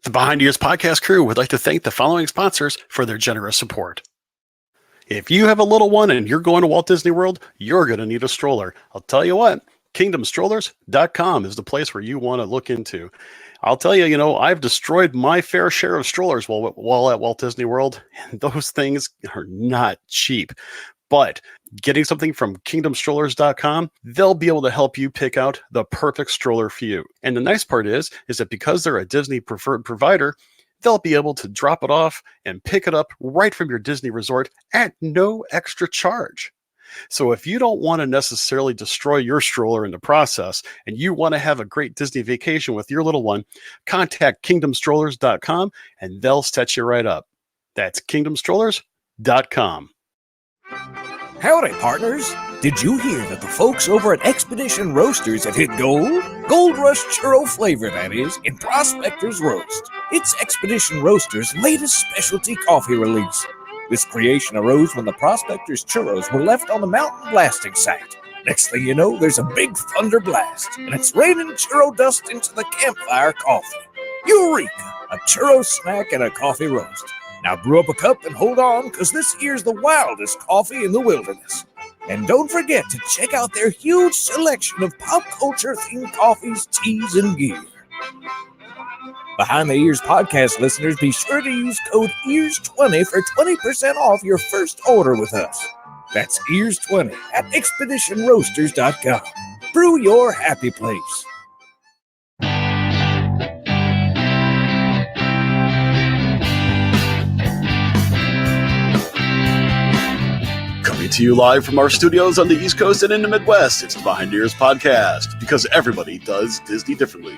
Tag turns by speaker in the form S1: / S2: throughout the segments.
S1: The Behind Ears podcast crew would like to thank the following sponsors for their generous support. If you have a little one and you're going to Walt Disney World, you're going to need a stroller. I'll tell you what, kingdomstrollers.com is the place where you want to look into. I'll tell you, I've destroyed my fair share of strollers while at Walt Disney World, and those things are not cheap. But getting something from kingdomstrollers.com, they'll be able to help you pick out the perfect stroller for you. And the nice part is that because they're a Disney preferred provider, they'll be able to drop it off and pick it up right from your Disney resort at no extra charge. So if you don't want to necessarily destroy your stroller in the process and you want to have a great Disney vacation with your little one, contact kingdomstrollers.com and they'll set you right up. That's kingdomstrollers.com.
S2: Howdy, partners. Did you hear that the folks over at Expedition Roasters have hit gold? Gold Rush Churro flavor, that is, in Prospector's Roast. It's Expedition Roasters' latest specialty coffee release. This creation arose when the Prospector's churros were left on the mountain blasting site. Next thing you know, there's a big thunder blast, and it's raining churro dust into the campfire coffee. Eureka! A churro snack and a coffee roast. Now brew up a cup and hold on, because this here's the wildest coffee in the wilderness. And don't forget to check out their huge selection of pop culture-themed coffees, teas, and gear. Behind the Ears podcast listeners, be sure to use code EARS20 for 20% off your first order with us. That's EARS20 at expeditionroasters.com. Brew your happy place.
S1: Coming to you live from our studios on the East Coast and in the Midwest, it's the Behind Ears podcast, because everybody does Disney differently.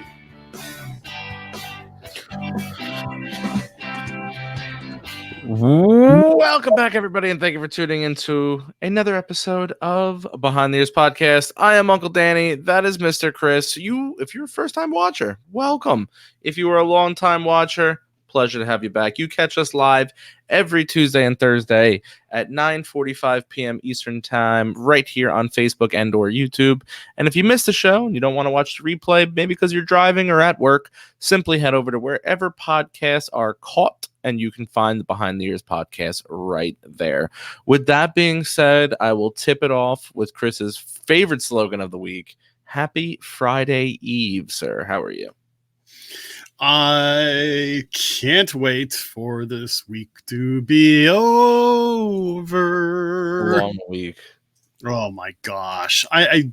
S3: Welcome back, everybody, and thank you for tuning into another episode of Behind the Ears podcast. I am Uncle Danny. That is Mr. Chris. If you're a first-time watcher, welcome. If you are a long-time watcher, pleasure to have you back. You catch us live every Tuesday and Thursday at 9:45 p.m. Eastern Time, right here on Facebook and or YouTube. And if you missed the show and you don't want to watch the replay, maybe because you're driving or at work, simply head over to wherever podcasts are caught, and you can find the Behind the Ears podcast right there. With that being said, I will tip it off with Chris's favorite slogan of the week. Happy Friday Eve, sir. How are you?
S1: I can't wait for this week to be over.
S3: Long week.
S1: Oh my gosh. I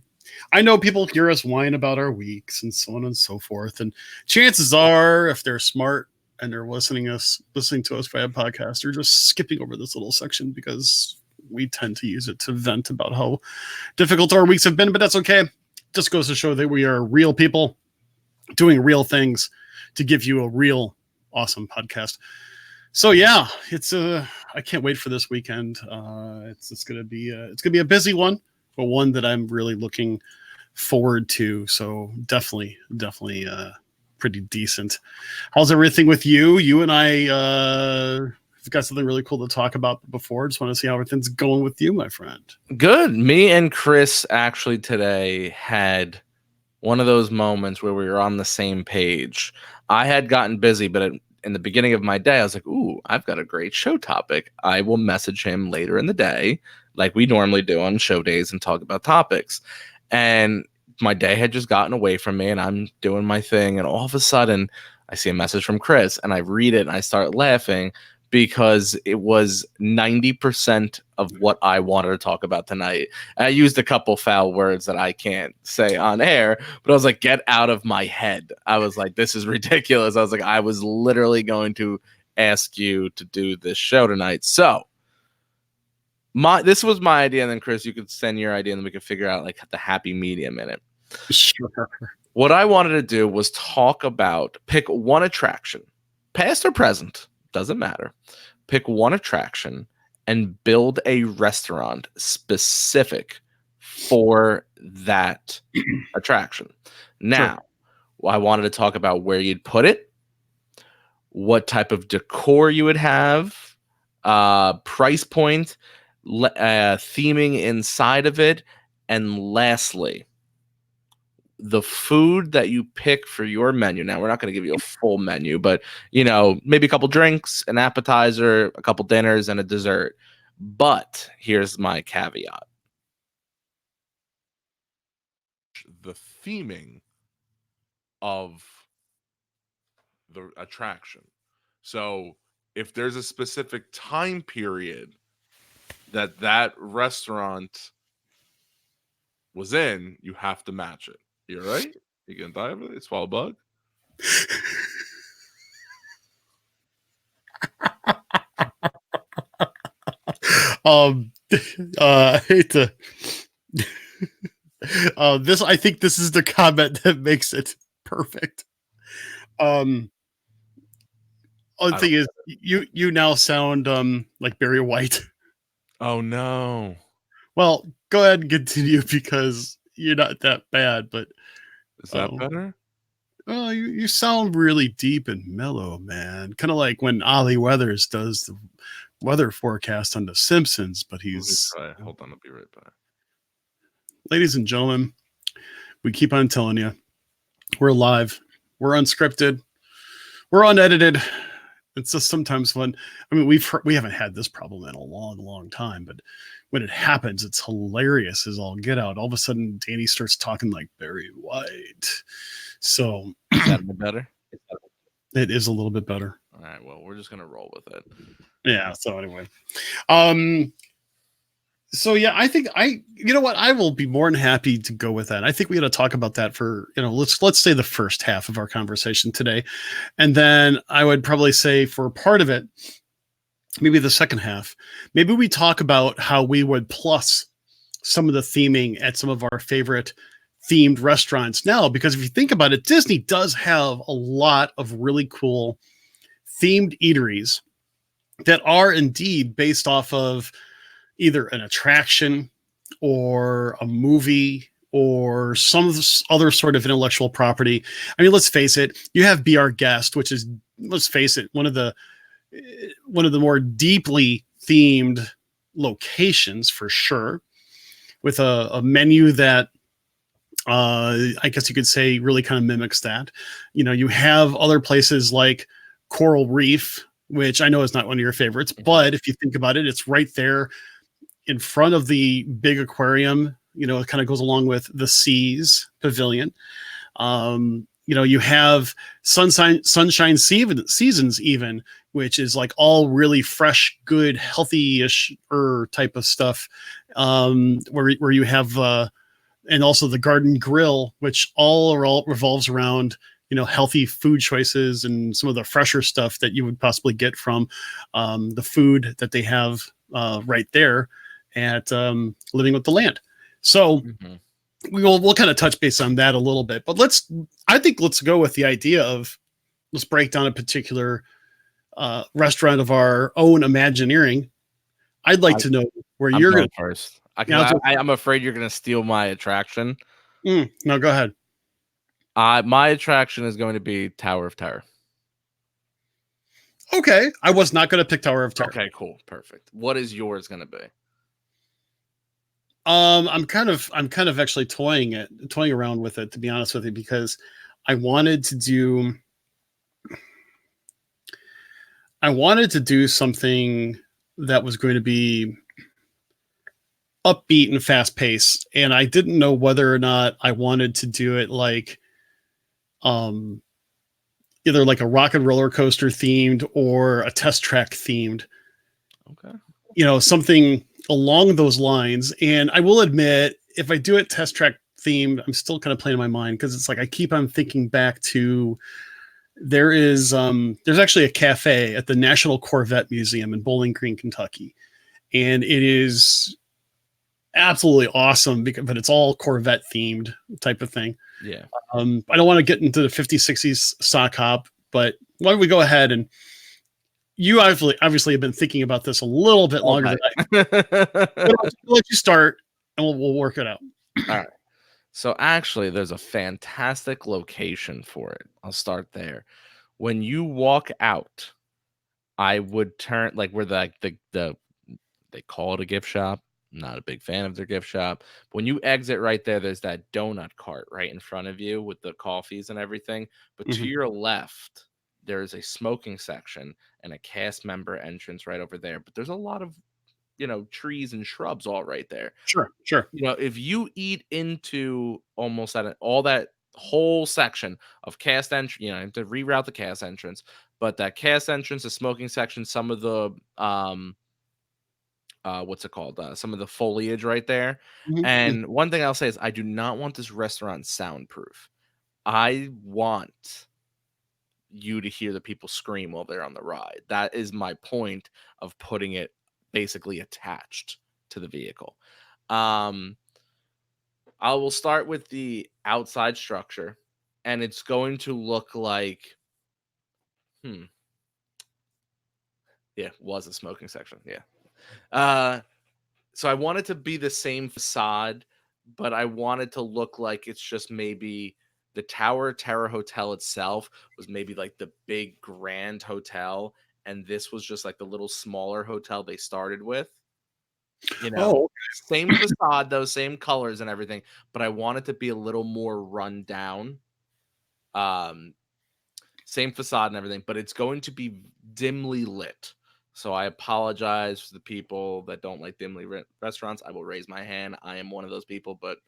S1: know people hear us whine about our weeks and so on and so forth. And chances are, if they're smart and they're listening to us via podcast, they're just skipping over this little section because we tend to use it to vent about how difficult our weeks have been. But that's okay. Just goes to show that we are real people doing real things to give you a real awesome podcast. So yeah, I can't wait for this weekend. It's gonna be a busy one, but one that I'm really looking forward to. So definitely pretty decent. How's everything with you? You and I have got something really cool to talk about before. Just want to see how everything's going with you, my friend.
S3: Good. Me and Chris actually today had one of those moments where we were on the same page. I had gotten busy, but in the beginning of my day, I was like, ooh, I've got a great show topic. I will message him later in the day, like we normally do on show days, and talk about topics. And my day had just gotten away from me, and I'm doing my thing. And all of a sudden, I see a message from Chris, and I read it, and I start laughing because it was 90% of what I wanted to talk about tonight. I used a couple foul words that I can't say on air, but I was like, get out of my head. I was like, this is ridiculous. I was like, I was literally going to ask you to do this show tonight. So this was my idea, and then Chris, you could send your idea, and then we could figure out like the happy medium in it.
S1: Sure.
S3: What I wanted to do was pick one attraction, past or present, doesn't matter. Pick one attraction and build a restaurant specific for that attraction. Now, I wanted to talk about where you'd put it, what type of decor you would have, price point, theming inside of it, and lastly, the food that you pick for your menu. Now, we're not going to give you a full menu, but maybe a couple drinks, an appetizer, a couple dinners, and a dessert. But here's my caveat: the theming of the attraction. So if there's a specific time period that restaurant was in, you have to match it. You're right. You gonna die of it? Swallow a bug?
S1: I hate to. I think this is the comment that makes it perfect. The thing is, you now sound like Barry White.
S3: Oh no!
S1: Well, go ahead and continue because you're not that bad, but
S3: is that better?
S1: Oh, you sound really deep and mellow, man. Kind of like when Ollie Weathers does the weather forecast on The Simpsons, but he's.
S3: Hold on, I'll be right back.
S1: Ladies and gentlemen, we keep on telling you, we're live, we're unscripted, we're unedited. It's just sometimes fun. I mean, we haven't had this problem in a long time, but when it happens, it's hilarious as all get out. All of a sudden, Danny starts talking like Barry White. So
S3: is that better?
S1: It is a little bit better.
S3: All right. Well, we're just gonna roll with it.
S1: Yeah. So anyway, so yeah, I think you know what, I will be more than happy to go with that. I think we got to talk about that for let's say the first half of our conversation today, and then I would probably say for part of it, maybe the second half, maybe we talk about how we would plus some of the theming at some of our favorite themed restaurants now, because if you think about it, Disney does have a lot of really cool themed eateries that are indeed based off of either an attraction or a movie or some other sort of intellectual property. I mean, let's face it, you have Be Our Guest, which is, let's face it, one of the more deeply themed locations for sure, with a menu that I guess you could say really kind of mimics that. You have other places like Coral Reef, which I know is not one of your favorites, but if you think about it, it's right there in front of the big aquarium. It kind of goes along with the Seas Pavilion. You have Sunshine Seasons even, which is like all really fresh, good, healthy-ish type of stuff. Where you have and also the Garden Grill, which all revolves around healthy food choices and some of the fresher stuff that you would possibly get from the food that they have right there at Living with the Land. So we'll kind of touch base on that a little bit, but let's go with the idea of, let's break down a particular restaurant of our own Imagineering. I'd like to know where you're going
S3: first. I'm afraid you're going to steal my attraction.
S1: No, go ahead.
S3: My attraction is going to be Tower of Terror.
S1: Okay, I was not going to pick Tower of Terror.
S3: Okay, cool, perfect. What is yours going to be?
S1: I'm kind of actually toying around with it, to be honest with you, because I wanted to do something that was going to be upbeat and fast paced, and I didn't know whether or not I wanted to do it like either like a rock and roller coaster themed or a test track themed.
S3: Okay.
S1: Something along those lines. And I will admit, if I do it test track themed, I'm still kind of playing in my mind, because it's like I keep on thinking back to, there's actually a cafe at the National Corvette Museum in Bowling Green, Kentucky, and it is absolutely awesome but it's all Corvette themed type of thing.
S3: Yeah.
S1: I don't want to get into the 50s, 60s sock hop, but why don't we go ahead, and you obviously have been thinking about this a little bit longer than I. We'll let you start, and we'll work it out.
S3: All right. So actually, there's a fantastic location for it. I'll start there. When you walk out, I would turn like where they call it a gift shop. Not a big fan of their gift shop. When you exit right there, there's that donut cart right in front of you with the coffees and everything. But to
S1: Mhm.
S3: your left, there is a smoking section and a cast member entrance right over there. But there's a lot of, trees and shrubs all right there.
S1: Sure, sure.
S3: If you eat into almost all that whole section of cast entry, you have to reroute the cast entrance, but that cast entrance, the smoking section, some of the what's it called? Some of the foliage right there.
S1: Mhm, mhm.
S3: And one thing I'll say is I do not want this restaurant soundproof. I want you to hear the people scream while they're on the ride. That is my point of putting it basically attached to the vehicle. Um, I will start with the outside structure, and it's going to look like, hmm, yeah, was a smoking section. Yeah. Uh, so I want it to be the same facade, but I want it to look like it's just maybe the Tower Terror Hotel itself was maybe like the big grand hotel, and this was just like the little smaller hotel they started with.
S1: Oh,
S3: Same facade, though, same colors and everything, but I want it to be a little more run down. Um, Same facade and everything, but it's going to be dimly lit. So I apologize to the people that don't like dimly lit restaurants. I will raise my hand. I am one of those people, but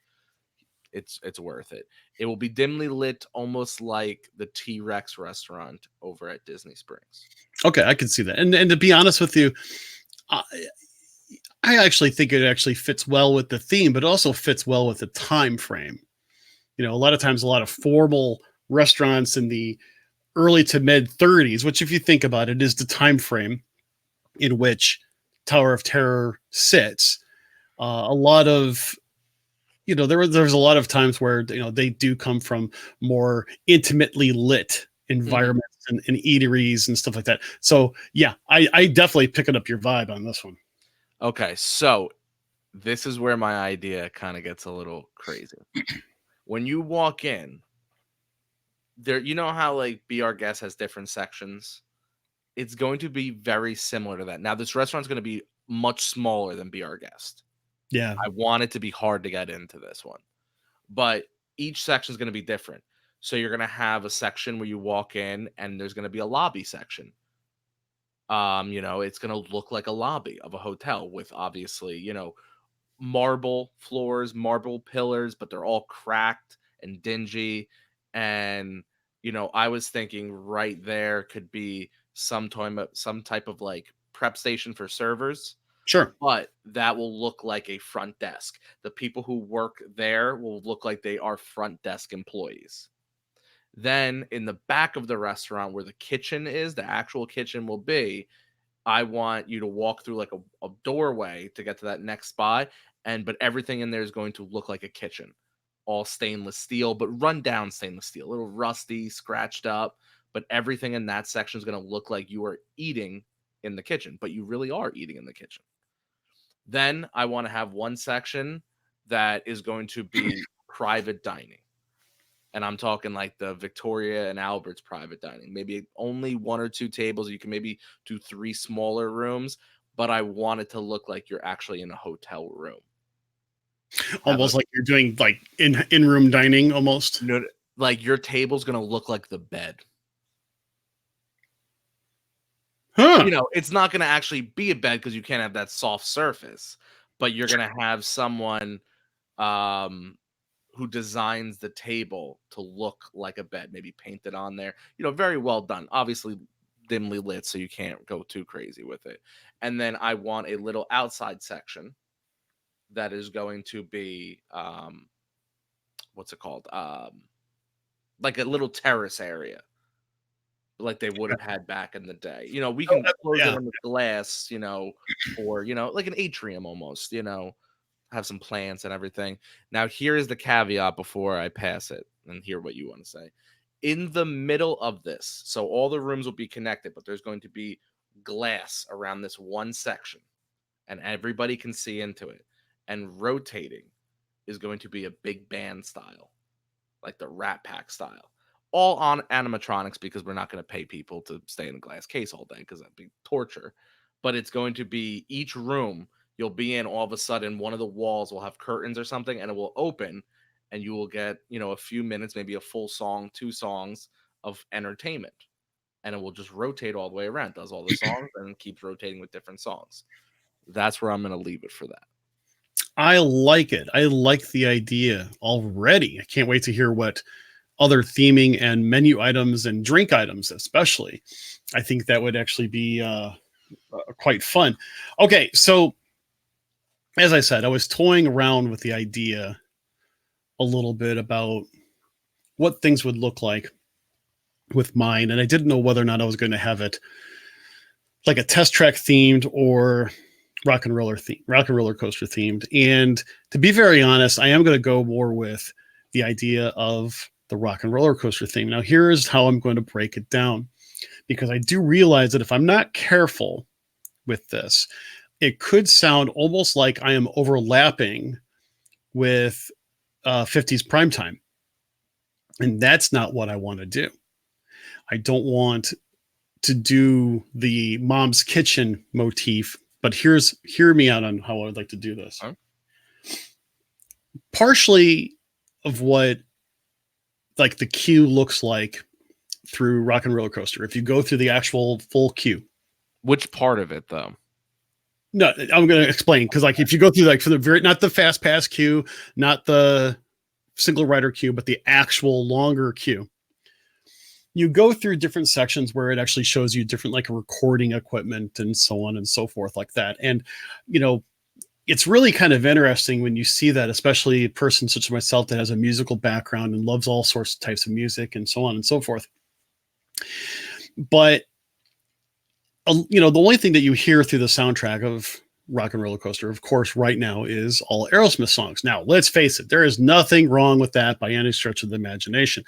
S3: it's worth it. It will be dimly lit, almost like the T-Rex restaurant over at Disney Springs.
S1: okay, I can see that. And to be honest with you, I, I actually think it actually fits well with the theme, but also fits well with the time frame. A lot of times, a lot of formal restaurants in the early to mid 30s, which, if you think about it, is the time frame in which Tower of Terror sits. A lot of there's a lot of times where they do come from more intimately lit
S3: Mhm.
S1: environments and eateries and stuff like that. So yeah, I definitely picking up your vibe on this one.
S3: Okay, so this is where my idea kind of gets a little crazy. When you walk in, there, how like Be Our Guest has different sections. It's going to be very similar to that. Now, this restaurant's going to be much smaller than Be Our Guest.
S1: Yeah,
S3: I want it to be hard to get into this one, but each section is going to be different. So you're going to have a section where you walk in, and there's going to be a lobby section. It's going to look like a lobby of a hotel with obviously, marble floors, marble pillars, but they're all cracked and dingy. And I was thinking right there could be some type of like prep station for servers,
S1: sure.
S3: but that will look like a front desk. The people who work there will look like they are front desk employees. Then in the back of the restaurant where the kitchen is, the actual kitchen will be, I want you to walk through like a doorway to get to that next spot. But everything in there is going to look like a kitchen, all stainless steel, but run down stainless steel, a little rusty, scratched up. But everything in that section is going to look like you are eating in the kitchen, but you really are eating in the kitchen. Then I want to have one section that is going to be private dining. And I'm talking like the Victoria and Albert's private dining. Maybe only one or two tables. You can maybe do three smaller rooms, but I want it to look like you're actually in a hotel room. Have a
S1: Almost like you're doing like in room dining almost.
S3: like your table's gonna look like the bed.
S1: Huh.
S3: It's not gonna actually be a bed because you can't have that soft surface, but you're gonna have someone um who designs the table to look like a bed, maybe painted on there. Very well done. Obviously dimly lit, so you can't go too crazy with it. And then I want a little outside section that is going to be what's it called? Like a little terrace area, like they would have had back in the day. We
S1: Oh,
S3: can close it
S1: yeah.
S3: in with glass, or like an atrium almost, have some plants and everything. Now, here is the caveat before I pass it and hear what you want to say. In the middle of this, so all the rooms will be connected, but there's going to be glass around this one section, and everybody can see into it. And rotating is going to be a big band style, like the Rat Pack style. All on animatronics because we're not going to pay people to stay in a glass case all day because that'd be torture. But it's going to be each room You'll be in, all of a sudden one of the walls will have curtains or something, and it will open, and you will get, a few minutes, maybe a full song, 2 songs of entertainment. And it will just rotate all the way around, does all the songs, and keeps rotating with different songs. That's where I'm going to leave it for that.
S1: I like it. I like the idea already. I can't wait to hear what other theming and menu items and drink items, especially. I think that would actually be quite fun. Okay, so as I said, I was toying around with the idea a little bit about what things would look like with mine, and I didn't know whether or not I was going to have it like a test track themed or rock and roller coaster themed. And to be very honest, I am going to go more with the idea of the rock and roller coaster theme. Now, here's how I'm going to break it down, because I do realize that if I'm not careful with this, it could sound almost like I am overlapping with 50s primetime. And that's not what I want to do. I don't want to do the mom's kitchen motif, but hear me out on how I would like to do this.
S3: Huh?
S1: Partially of what like the queue looks like through Rock and Roller Coaster. If you go through the actual full queue.
S3: Which part of it, though?
S1: No, I'm going to explain, because like if you go through like for the not the fast pass queue, not the single rider queue, but the actual longer queue, you go through different sections where it actually shows you different like recording equipment and so on and so forth like that. And, it's really kind of interesting when you see that, especially a person such as myself that has a musical background and loves all sorts of types of music and so on and so forth. But, the only thing that you hear through the soundtrack of Rock and Roller Coaster, of course, right now is all Aerosmith songs. Now, let's face it, there is nothing wrong with that by any stretch of the imagination.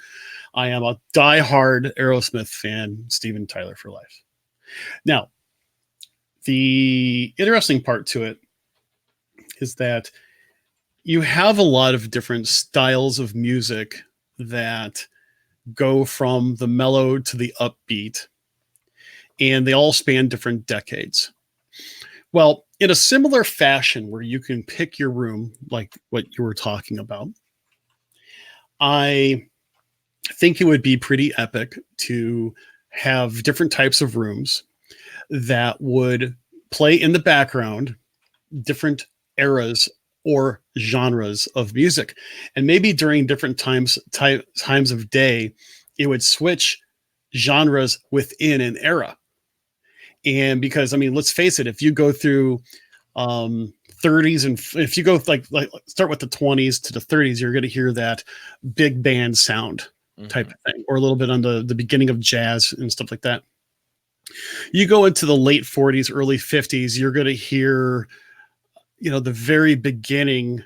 S1: I am a diehard Aerosmith fan, Steven Tyler for life. Now, the interesting part to it is that you have a lot of different styles of music that go from the mellow to the upbeat, and they all span different decades. Well, in a similar fashion where you can pick your room, like what you were talking about, I think it would be pretty epic to have different types of rooms that would play in the background different eras or genres of music. And maybe during different times of day, it would switch genres within an era. And because, I mean, let's face it, if you go through 30s, and if you go like start with the 20s to the 30s, you're going to hear that big band sound type of thing, or a little bit on the beginning of jazz and stuff like that. You go into the late 40s, early 50s, you're going to hear, the very beginning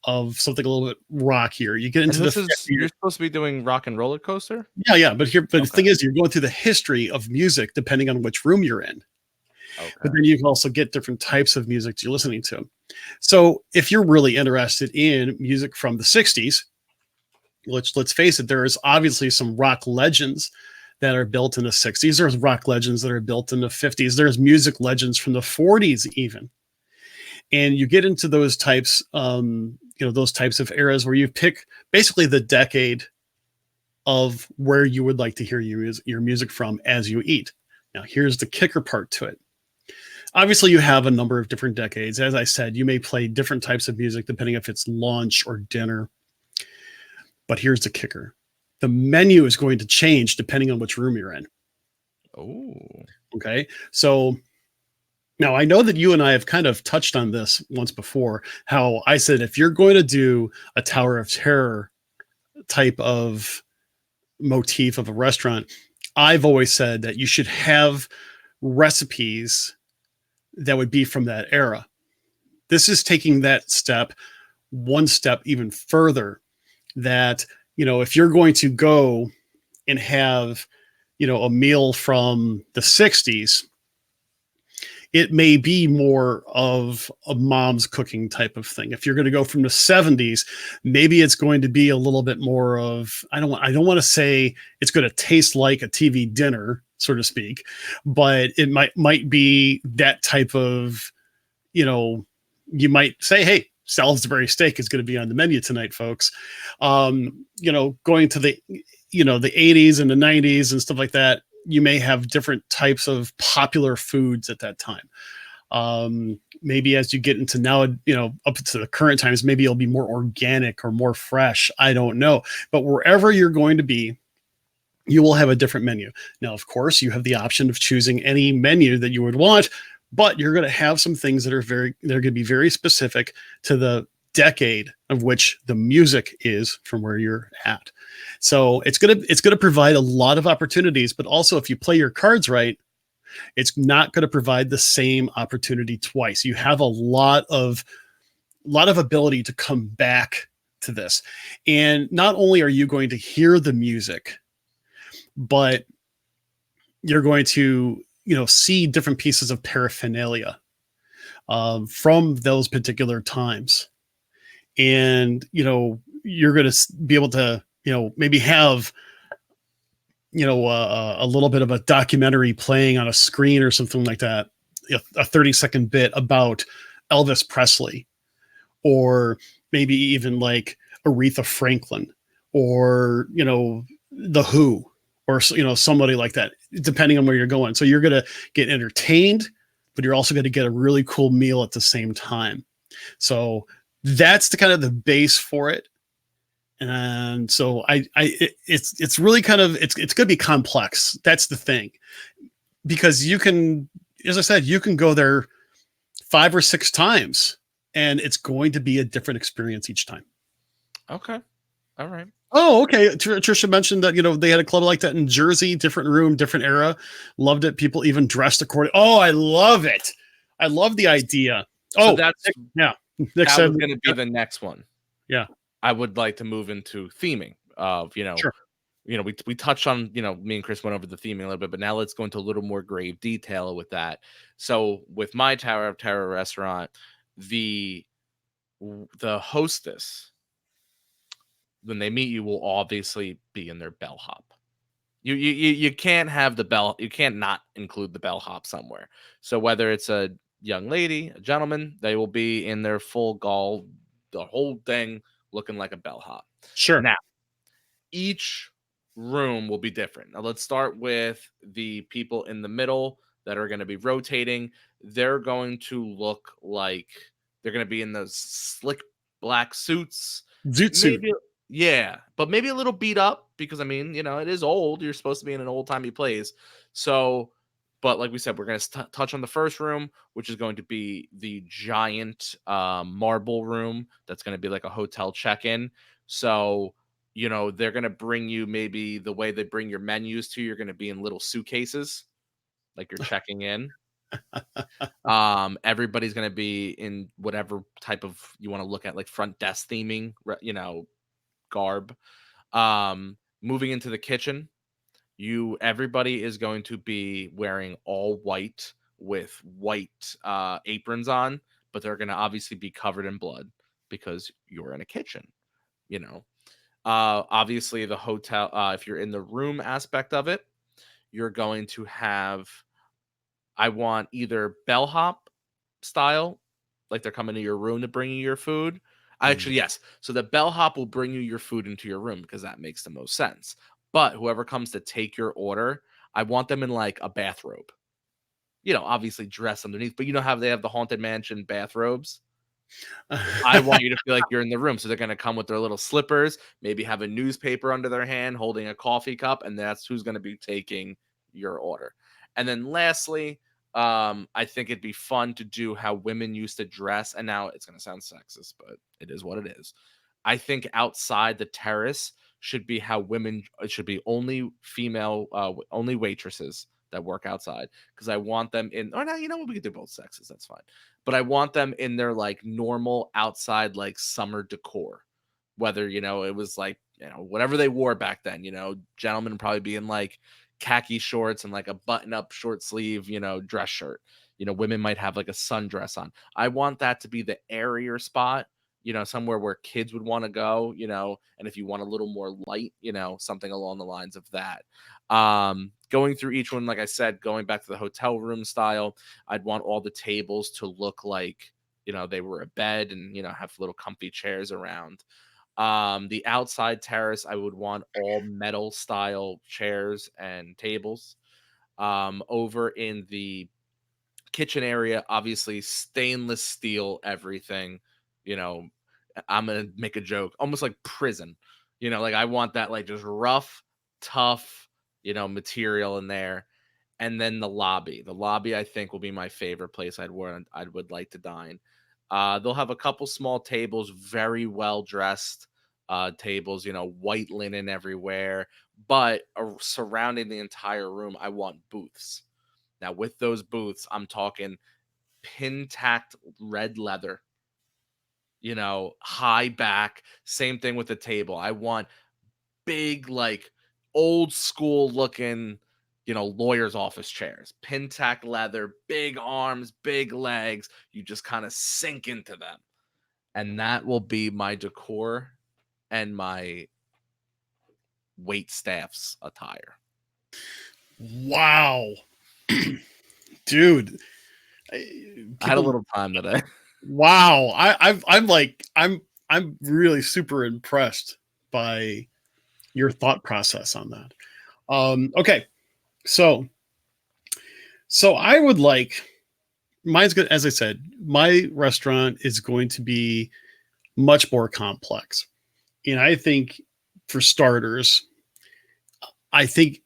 S1: of something a little bit rockier. You get into
S3: you're supposed to be doing Rock and Roller Coaster?
S1: Yeah. But the thing is, you're going through the history of music depending on which room you're in. Okay. But then you can also get different types of music that you're listening to. So if you're really interested in music from the 60s, let's face it, there is obviously some rock legends that are built in the 60s. There's rock legends that are built in the 50s. There's music legends from the 40s even. And you get into those types, those types of eras where you pick basically the decade of where you would like to hear your music from as you eat. Now, here's the kicker part to it. Obviously, you have a number of different decades. As I said, you may play different types of music depending if it's lunch or dinner. But here's the kicker. The menu is going to change depending on which room you're in.
S3: Oh.
S1: Okay. So now I know that you and I have kind of touched on this once before, how I said, if you're going to do a Tower of Terror type of motif of a restaurant, I've always said that you should have recipes that would be from that era. This is taking that step one step even further, that, if you're going to go and have, a meal from the 60s, it may be more of a mom's cooking type of thing. If you're going to go from the 70s, maybe it's going to be a little bit more of, I don't want to say it's going to taste like a TV dinner, so to speak, but it might be that type of, you might say, hey, Salisbury steak is going to be on the menu tonight, folks. Going to the, the 80s and the 90s and stuff like that, you may have different types of popular foods at that time. Maybe as you get into now, up to the current times, maybe it'll be more organic or more fresh. I don't know. But wherever you're going to be, you will have a different menu. Now, of course, you have the option of choosing any menu that you would want, but you're going to have some things that are going to be very specific to the decade of which the music is from where you're at. So it's going to provide a lot of opportunities, but also if you play your cards right, it's not going to provide the same opportunity twice. You have a lot of ability to come back to this. And not only are you going to hear the music, but you're going to, see different pieces of paraphernalia from those particular times. And, you're going to be able to, maybe have, a little bit of a documentary playing on a screen or something like that, a 30-second bit about Elvis Presley, or maybe even like Aretha Franklin, or, The Who, or, somebody like that, depending on where you're going. So you're going to get entertained, but you're also going to get a really cool meal at the same time. So that's the kind of the base for it. And so it's really kind of, it's going to be complex. That's the thing, because you can, as I said, you can go there 5 or 6 times and it's going to be a different experience each time.
S3: Okay. All right.
S1: Oh, okay. Trisha mentioned that, they had a club like that in Jersey, different room, different era. Loved it. People even dressed according. Oh, I love it. I love the idea.
S3: So that's,
S1: yeah.
S3: That was going to be the next one.
S1: Yeah.
S3: I would like to move into theming of,
S1: Sure.
S3: We touched on, me and Chris went over the theming a little bit, but now let's go into a little more grave detail with that. So with my Tower of Terror restaurant, the hostess, when they meet you, will obviously be in their bellhop. You can't have the bell. You can't not include the bellhop somewhere. So whether it's a young lady, a gentleman, they will be in their full gall, the whole thing looking like a bellhop.
S1: Sure.
S3: Now, each room will be different. Now, let's start with the people in the middle that are going to be rotating. They're going to look like they're going to be in those slick black suits.
S1: Zoot suit.
S3: Yeah, but maybe a little beat up because, it is old. You're supposed to be in an old-timey place. So, but like we said, we're going to touch on the first room, which is going to be the giant marble room. That's going to be like a hotel check-in. So, they're going to bring you, maybe the way they bring your menus to you, you're going to be in little suitcases, like you're checking in. Everybody's going to be in whatever type of, you want to look at, like front desk theming, garb. Moving into the kitchen, everybody is going to be wearing all white with white aprons on, but they're going to obviously be covered in blood because you're in a kitchen. Obviously the hotel, if you're in the room aspect of it, you're going to have, I want either bellhop style, like they're coming to your room to bring you your food. Actually, yes. So the bellhop will bring you your food into your room because that makes the most sense. But whoever comes to take your order, I want them in like a bathrobe. Obviously dressed underneath, but how they have the Haunted Mansion bathrobes? I want you to feel like you're in the room. So they're going to come with their little slippers, maybe have a newspaper under their hand, holding a coffee cup, and that's who's going to be taking your order. And then lastly, I think it'd be fun to do how women used to dress. And now it's going to sound sexist, but it is what it is. I think outside the terrace should be how women, it should be only female, only waitresses that work outside, because I want them in, or no, we could do both sexes, that's fine. But I want them in their like normal outside, like summer decor, whether, it was like, whatever they wore back then, gentlemen probably be in like khaki shorts and like a button up short sleeve, dress shirt. Women might have like a sundress on. I want that to be the airier spot, somewhere where kids would want to go, and if you want a little more light, something along the lines of that. Going through each one, like I said, going back to the hotel room style, I'd want all the tables to look like they were a bed and, have little comfy chairs around. The outside terrace, I would want all metal style chairs and tables. Over in the kitchen area, obviously stainless steel everything. You know, I'm gonna make a joke, almost like prison. Like I want that like just rough, tough, material in there. And then the lobby. The lobby, I think, will be my favorite place I would like to dine. They'll have a couple small tables, very well dressed tables, white linen everywhere. But surrounding the entire room, I want booths. Now, with those booths, I'm talking pin tacked red leather, high back. Same thing with the table. I want big, like old school looking, lawyer's office chairs, pin tack leather, big arms, big legs. You just kind of sink into them. And that will be my decor and my wait staff's attire.
S1: Wow. Dude.
S3: I had a little time today.
S1: Wow. I'm really super impressed by your thought process on that. Okay. So I would like, mine's good. As I said, my restaurant is going to be much more complex. And I think for starters, I think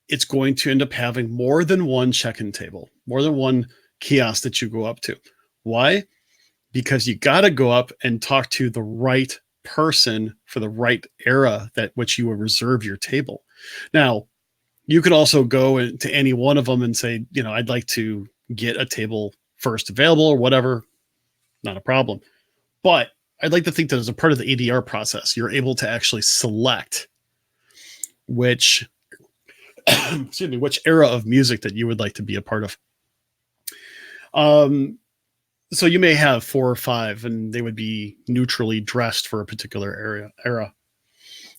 S1: it's going to end up having more than one check-in table, more than one kiosk that you go up to. Why? Because you got to go up and talk to the right person for the right era that which you will reserve your table. Now, you could also go to any one of them and say, I'd like to get a table first available or whatever. Not a problem. But I'd like to think that as a part of the ADR process, you're able to actually select which which era of music that you would like to be a part of. So you may have 4 or 5, and they would be neutrally dressed for a particular era.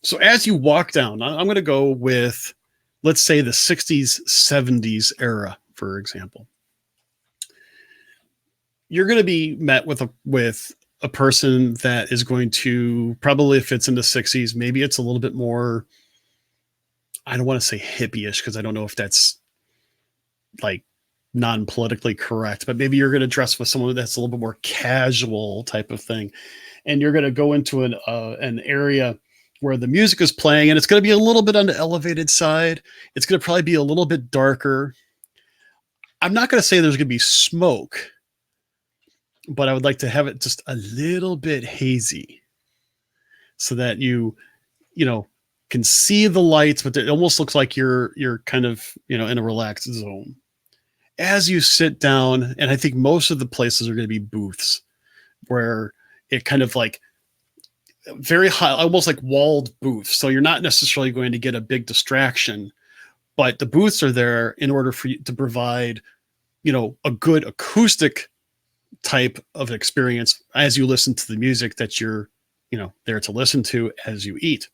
S1: So as you walk down, I'm going to go with, let's say, the 60s, 70s era, for example. You're going to be met with a person that is going to probably, if it's in the 60s, maybe it's a little bit more, I don't want to say hippie-ish because I don't know if that's like non-politically correct, but maybe you're going to dress with someone that's a little bit more casual type of thing. And you're going to go into an area where the music is playing and it's going to be a little bit on the elevated side. It's going to probably be a little bit darker. I'm not going to say there's going to be smoke, but I would like to have it just a little bit hazy so that you can see the lights, but it almost looks like you're kind of, in a relaxed zone. As you sit down, and I think most of the places are going to be booths where it kind of like very high, almost like walled booths. So you're not necessarily going to get a big distraction, but the booths are there in order for you to provide, a good acoustic type of experience as you listen to the music that you're, there to listen to as you eat.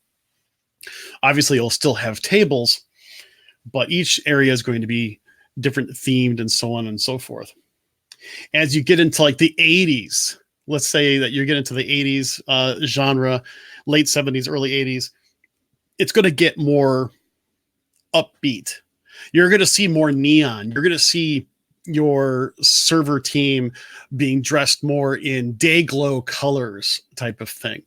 S1: Obviously, you'll still have tables, but each area is going to be different themed and so on and so forth. As you get into like the 80s, let's say that you get into the 80s genre, late 70s, early 80s, it's going to get more upbeat. You're going to see more neon. You're going to see your server team being dressed more in day glow colors type of thing.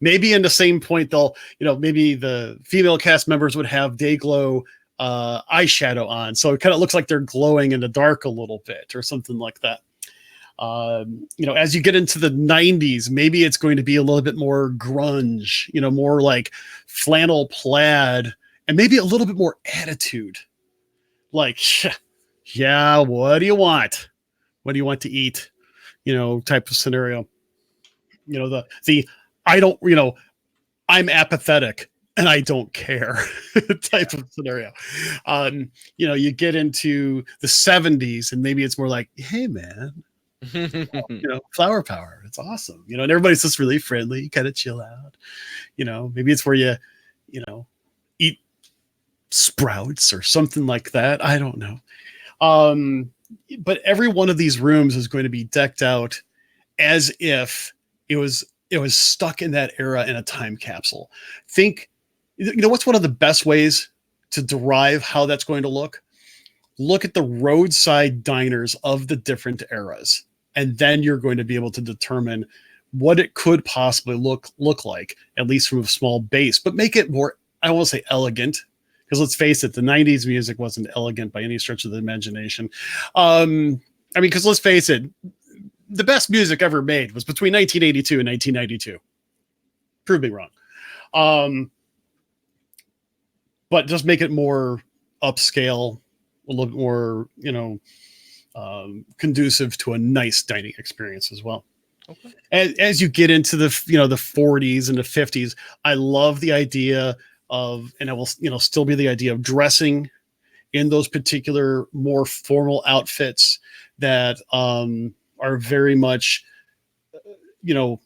S1: Maybe in the same point, maybe the female cast members would have day glow eyeshadow on. So it kind of looks like they're glowing in the dark a little bit or something like that. As you get into the 90s, maybe it's going to be a little bit more grunge, more like flannel plaid and maybe a little bit more attitude. Like, yeah, what do you want? What do you want to eat? Type of scenario. I don't, I'm apathetic and I don't care type of scenario. You get into the 70s and maybe it's more like, hey man, flower power. It's awesome. And everybody's just really friendly. You kind of chill out. Maybe it's where you eat sprouts or something like that. I don't know. But every one of these rooms is going to be decked out as if it was stuck in that era in a time capsule. Think, what's one of the best ways to derive how that's going to look? Look at the roadside diners of the different eras, and then you're going to be able to determine what it could possibly look like, at least from a small base, but make it more, I won't say elegant, because let's face it, the 90s music wasn't elegant by any stretch of the imagination. Because let's face it, the best music ever made was between 1982 and 1992. Prove me wrong. But just make it more upscale, a little bit more, conducive to a nice dining experience as well. Okay. As you get into the 40s and the 50s, I love the idea of, and it will still be the idea of dressing in those particular more formal outfits that are very much, I'll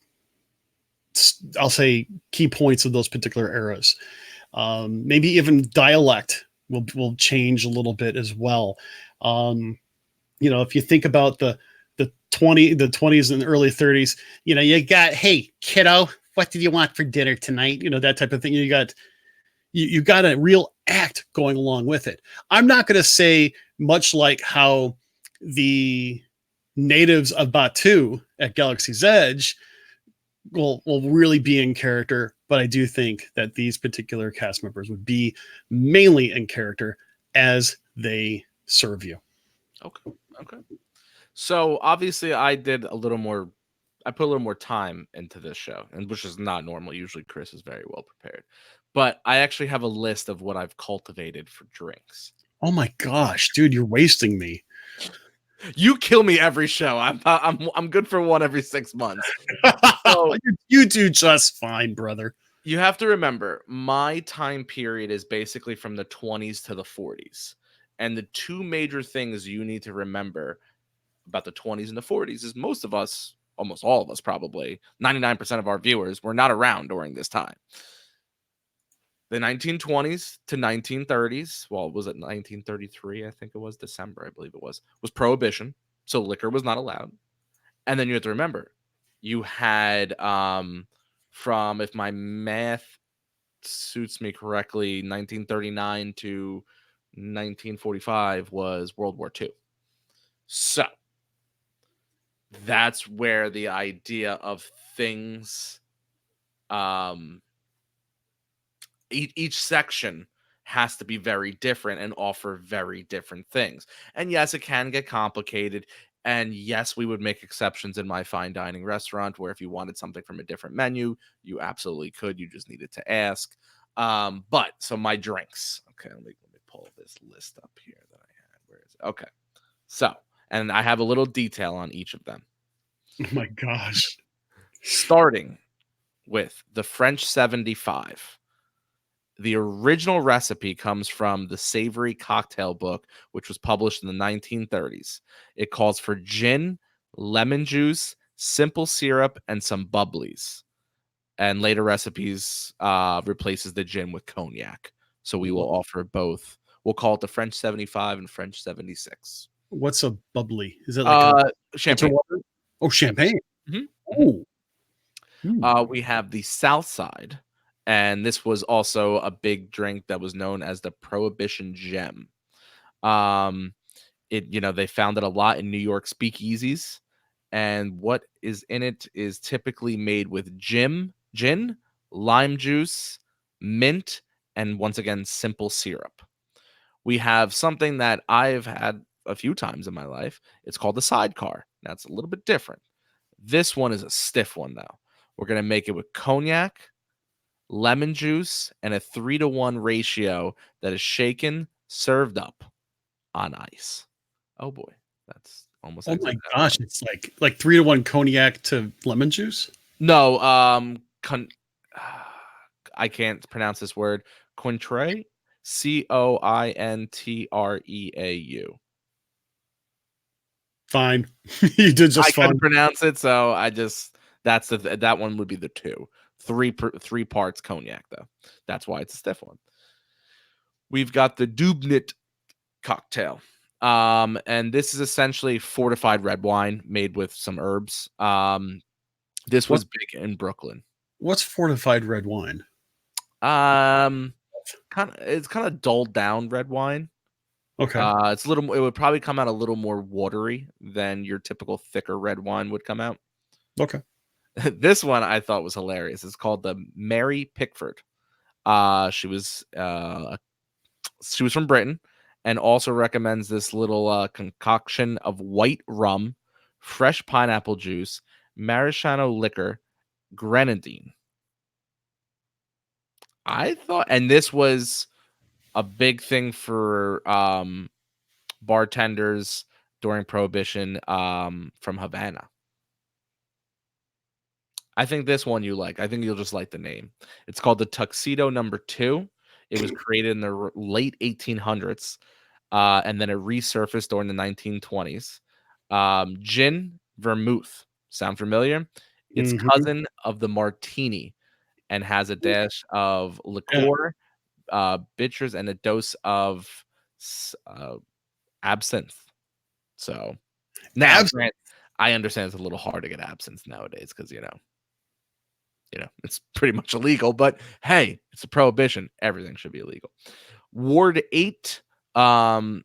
S1: say key points of those particular eras. Maybe even dialect will change a little bit as well. If you think about the 20s and early 30s, you got, hey kiddo, what did you want for dinner tonight? That type of thing. You got a real act going along with it. I'm not going to say much like how the natives of Batu at Galaxy's Edge will really be in character, but I do think that these particular cast members would be mainly in character as they serve you.
S3: Okay. So obviously I put a little more time into this show, and which is not normal. Usually Chris is very well prepared, but I actually have a list of what I've cultivated for drinks.
S1: Oh my gosh, dude, you're wasting me.
S3: You kill me every show. I'm good for one every 6 months.
S1: So, you do just fine, brother.
S3: You have to remember, my time period is basically from the 20s to the 40s. And the two major things you need to remember about the 20s and the 40s is most of us, almost all of us probably, 99% of our viewers were not around during this time. The 1920s to 1930s, well, was it 1933? I think it was December, I believe it was prohibition. So liquor was not allowed. And then you have to remember, you had from, if my math suits me correctly, 1939 to 1945 was World War II. So that's where the idea of things, each section has to be very different and offer very different things. And yes, it can get complicated. And yes, we would make exceptions in my fine dining restaurant where if you wanted something from a different menu, you absolutely could. You just needed to ask. But so my drinks. Okay, let me pull this list up here that I had. Where is it? Okay. So, and I have a little detail on each of them.
S1: Oh my gosh.
S3: Starting with the French 75. The original recipe comes from the Savory Cocktail Book, which was published in the 1930s. It calls for gin, lemon juice, simple syrup, and some bubblies. And later recipes replaces the gin with cognac. So we will offer both. We'll call it the French 75 and French 76.
S1: What's a bubbly? Is it like
S3: champagne?
S1: Oh, champagne.
S3: Mm-hmm.
S1: Oh.
S3: We have the South Side. And this was also a big drink that was known as the Prohibition Gem. They found it a lot in New York speakeasies, and what is in it is typically made with gin, lime juice, mint, and once again, simple syrup. We have something that I've had a few times in my life. It's called the sidecar. That's a little bit different. This one is a stiff one, though. We're going to make it with cognac, lemon juice, and a 3-to-1 ratio that is shaken, served up on ice. Oh boy, that's almost.
S1: Oh my gosh, it's like 3-to-1 cognac to lemon juice.
S3: No, I can't pronounce this word. Cointreau, Cointreau.
S1: Fine, you did just fine.
S3: I couldn't pronounce it, so that one would be the 2. 3 parts cognac, though. That's why it's a stiff one. We've got the Dubnit cocktail. And this is essentially fortified red wine made with some herbs. This
S1: What
S3: was big in Brooklyn.
S1: what's fortified red wine?
S3: Um, it's kind of dulled down red wine.
S1: Okay.
S3: It's a little. It would probably come out a little more watery than your typical thicker red wine would come out.
S1: Okay.
S3: This one I thought was hilarious. It's called the Mary Pickford. She was from Britain, and also recommends this little concoction of white rum, fresh pineapple juice, maraschino liquor, grenadine. I thought, and this was a big thing for bartenders during Prohibition from Havana. I think this one you like. I think you'll just like the name. It's called the Tuxedo Number 2. It was created in the late 1800s, and then it resurfaced during the 1920s. Gin vermouth. Sound familiar? It's
S1: Mhm.
S3: cousin of the martini and has a dash of
S1: Yeah.
S3: liqueur, bitters, and a dose of absinthe. So now,
S1: Abs-
S3: I understand it's a little hard to get absinthe nowadays because it's pretty much illegal. But hey, it's a prohibition. Everything should be illegal. Ward 8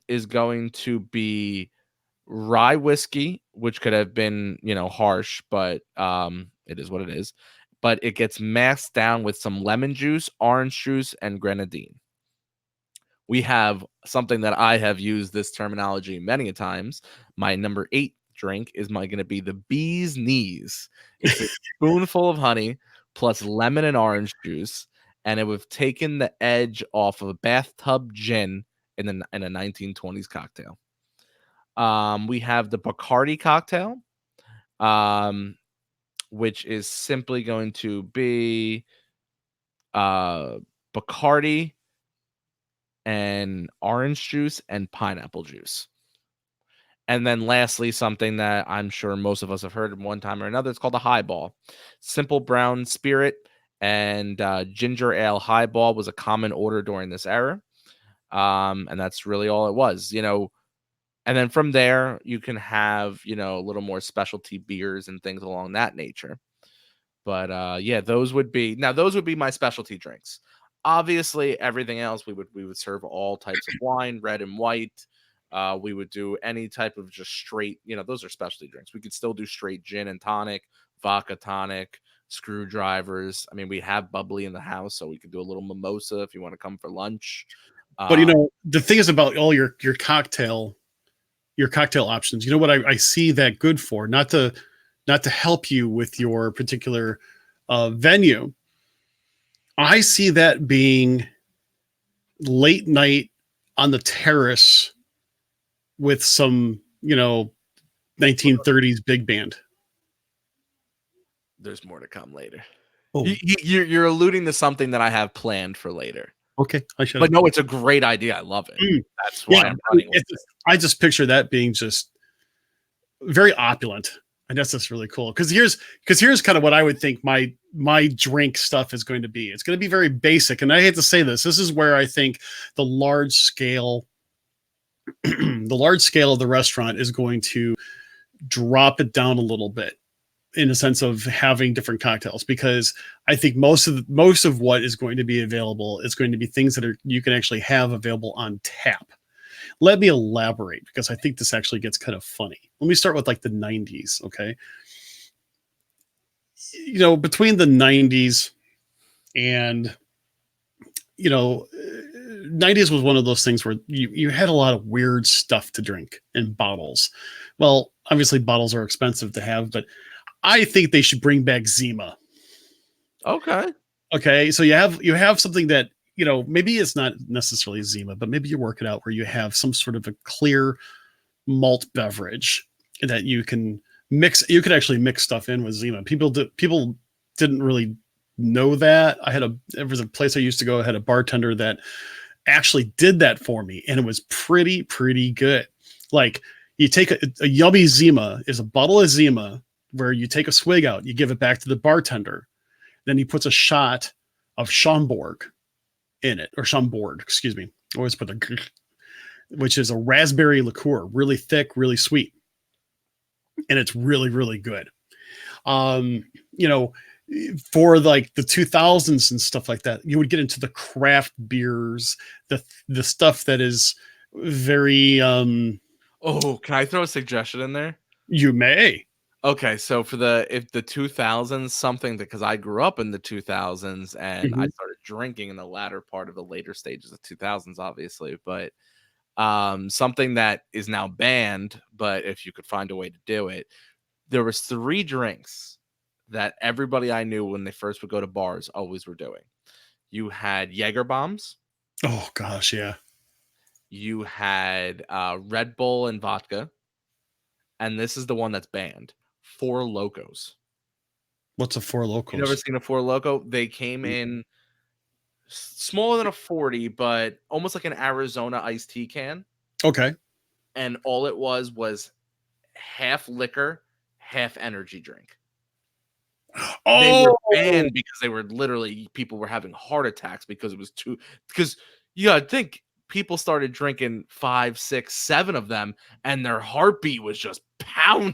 S3: is going to be rye whiskey, which could have been harsh, but it is what it is. But it gets masked down with some lemon juice, orange juice, and grenadine. We have something that I have used this terminology many a times. My number 8 drink is going to be the bee's knees. It's a spoonful of honey plus lemon and orange juice, and it would have taken the edge off of a bathtub gin in a 1920s cocktail. We have the Bacardi cocktail, which is simply going to be Bacardi and orange juice and pineapple juice. And then lastly, something that I'm sure most of us have heard one time or another, it's called a highball. Simple brown spirit and ginger ale highball was a common order during this era. And that's really all it was, And then from there, you can have, a little more specialty beers and things along that nature. But yeah, those would be my specialty drinks. Obviously, everything else we would serve all types of wine, red and white. We would do any type of just straight, those are specialty drinks. We could still do straight gin and tonic, vodka tonic, screwdrivers. I mean, we have bubbly in the house, so we could do a little mimosa if you want to come for lunch.
S1: But the thing is about all your cocktail options. You know what I see that good for? Not to help you with your particular venue. I see that being late night on the terrace with some 1930s big band.
S3: There's more to come later.
S1: Oh.
S3: You're alluding to something that I have planned for later.
S1: Okay, I should.
S3: But no, it's a great idea. I love it. That's why I'm running with it.
S1: I just picture that being just very opulent, and that's just really cool. Because here's kind of what I would think my drink stuff is going to be. It's going to be very basic, and I hate to say this. This is where I think the large scale of the restaurant is going to drop it down a little bit, in a sense of having different cocktails, because I think most of what is going to be available is going to be things that you can actually have available on tap. Let me elaborate, because I think this actually gets kind of funny. Let me start with like the 90s. Okay. Between the 90s and, 90s was one of those things where you had a lot of weird stuff to drink in bottles. Well, obviously bottles are expensive to have, but I think they should bring back Zima. Okay. So you have something that, maybe it's not necessarily Zima, but maybe you work it out where you have some sort of a clear malt beverage that you can mix. You could actually mix stuff in with Zima. People didn't really know that. There was a place I used to go. I had a bartender that actually did that for me, and it was pretty good. Like, you take a yummy Zima is a bottle of Zima where you take a swig out, you give it back to the bartender, then he puts a shot of Schomburg in it, or Schomburg, excuse me. I always put the which is a raspberry liqueur, really thick, really sweet, and it's really, really good. You know, for like the 2000s and stuff like that, you would get into the craft beers, the stuff that is very
S3: Oh, can I throw a suggestion in there?
S1: you may.
S3: Okay, so for if the 2000s, something because I grew up in the 2000s and I
S1: Mhm.
S3: started drinking in the latter part of the later stages of 2000s, obviously, but something that is now banned, but if you could find a way to do it, there was three drinks that everybody I knew when they first would go to bars always were doing. You had Jaeger bombs,
S1: Oh gosh, yeah.
S3: you had Red Bull and vodka, and this is the one that's banned. Four Locos.
S1: What's a Four
S3: You never
S1: Locos?
S3: seen a Four Loco? They came in smaller than a 40, but almost like an Arizona iced tea can.
S1: Okay.
S3: And all it was half liquor, half energy drink. They were
S1: Oh
S3: banned because they were literally people were having heart attacks because it was too because you gotta think people started drinking 5, 6, 7 of them and their heartbeat was just pounding.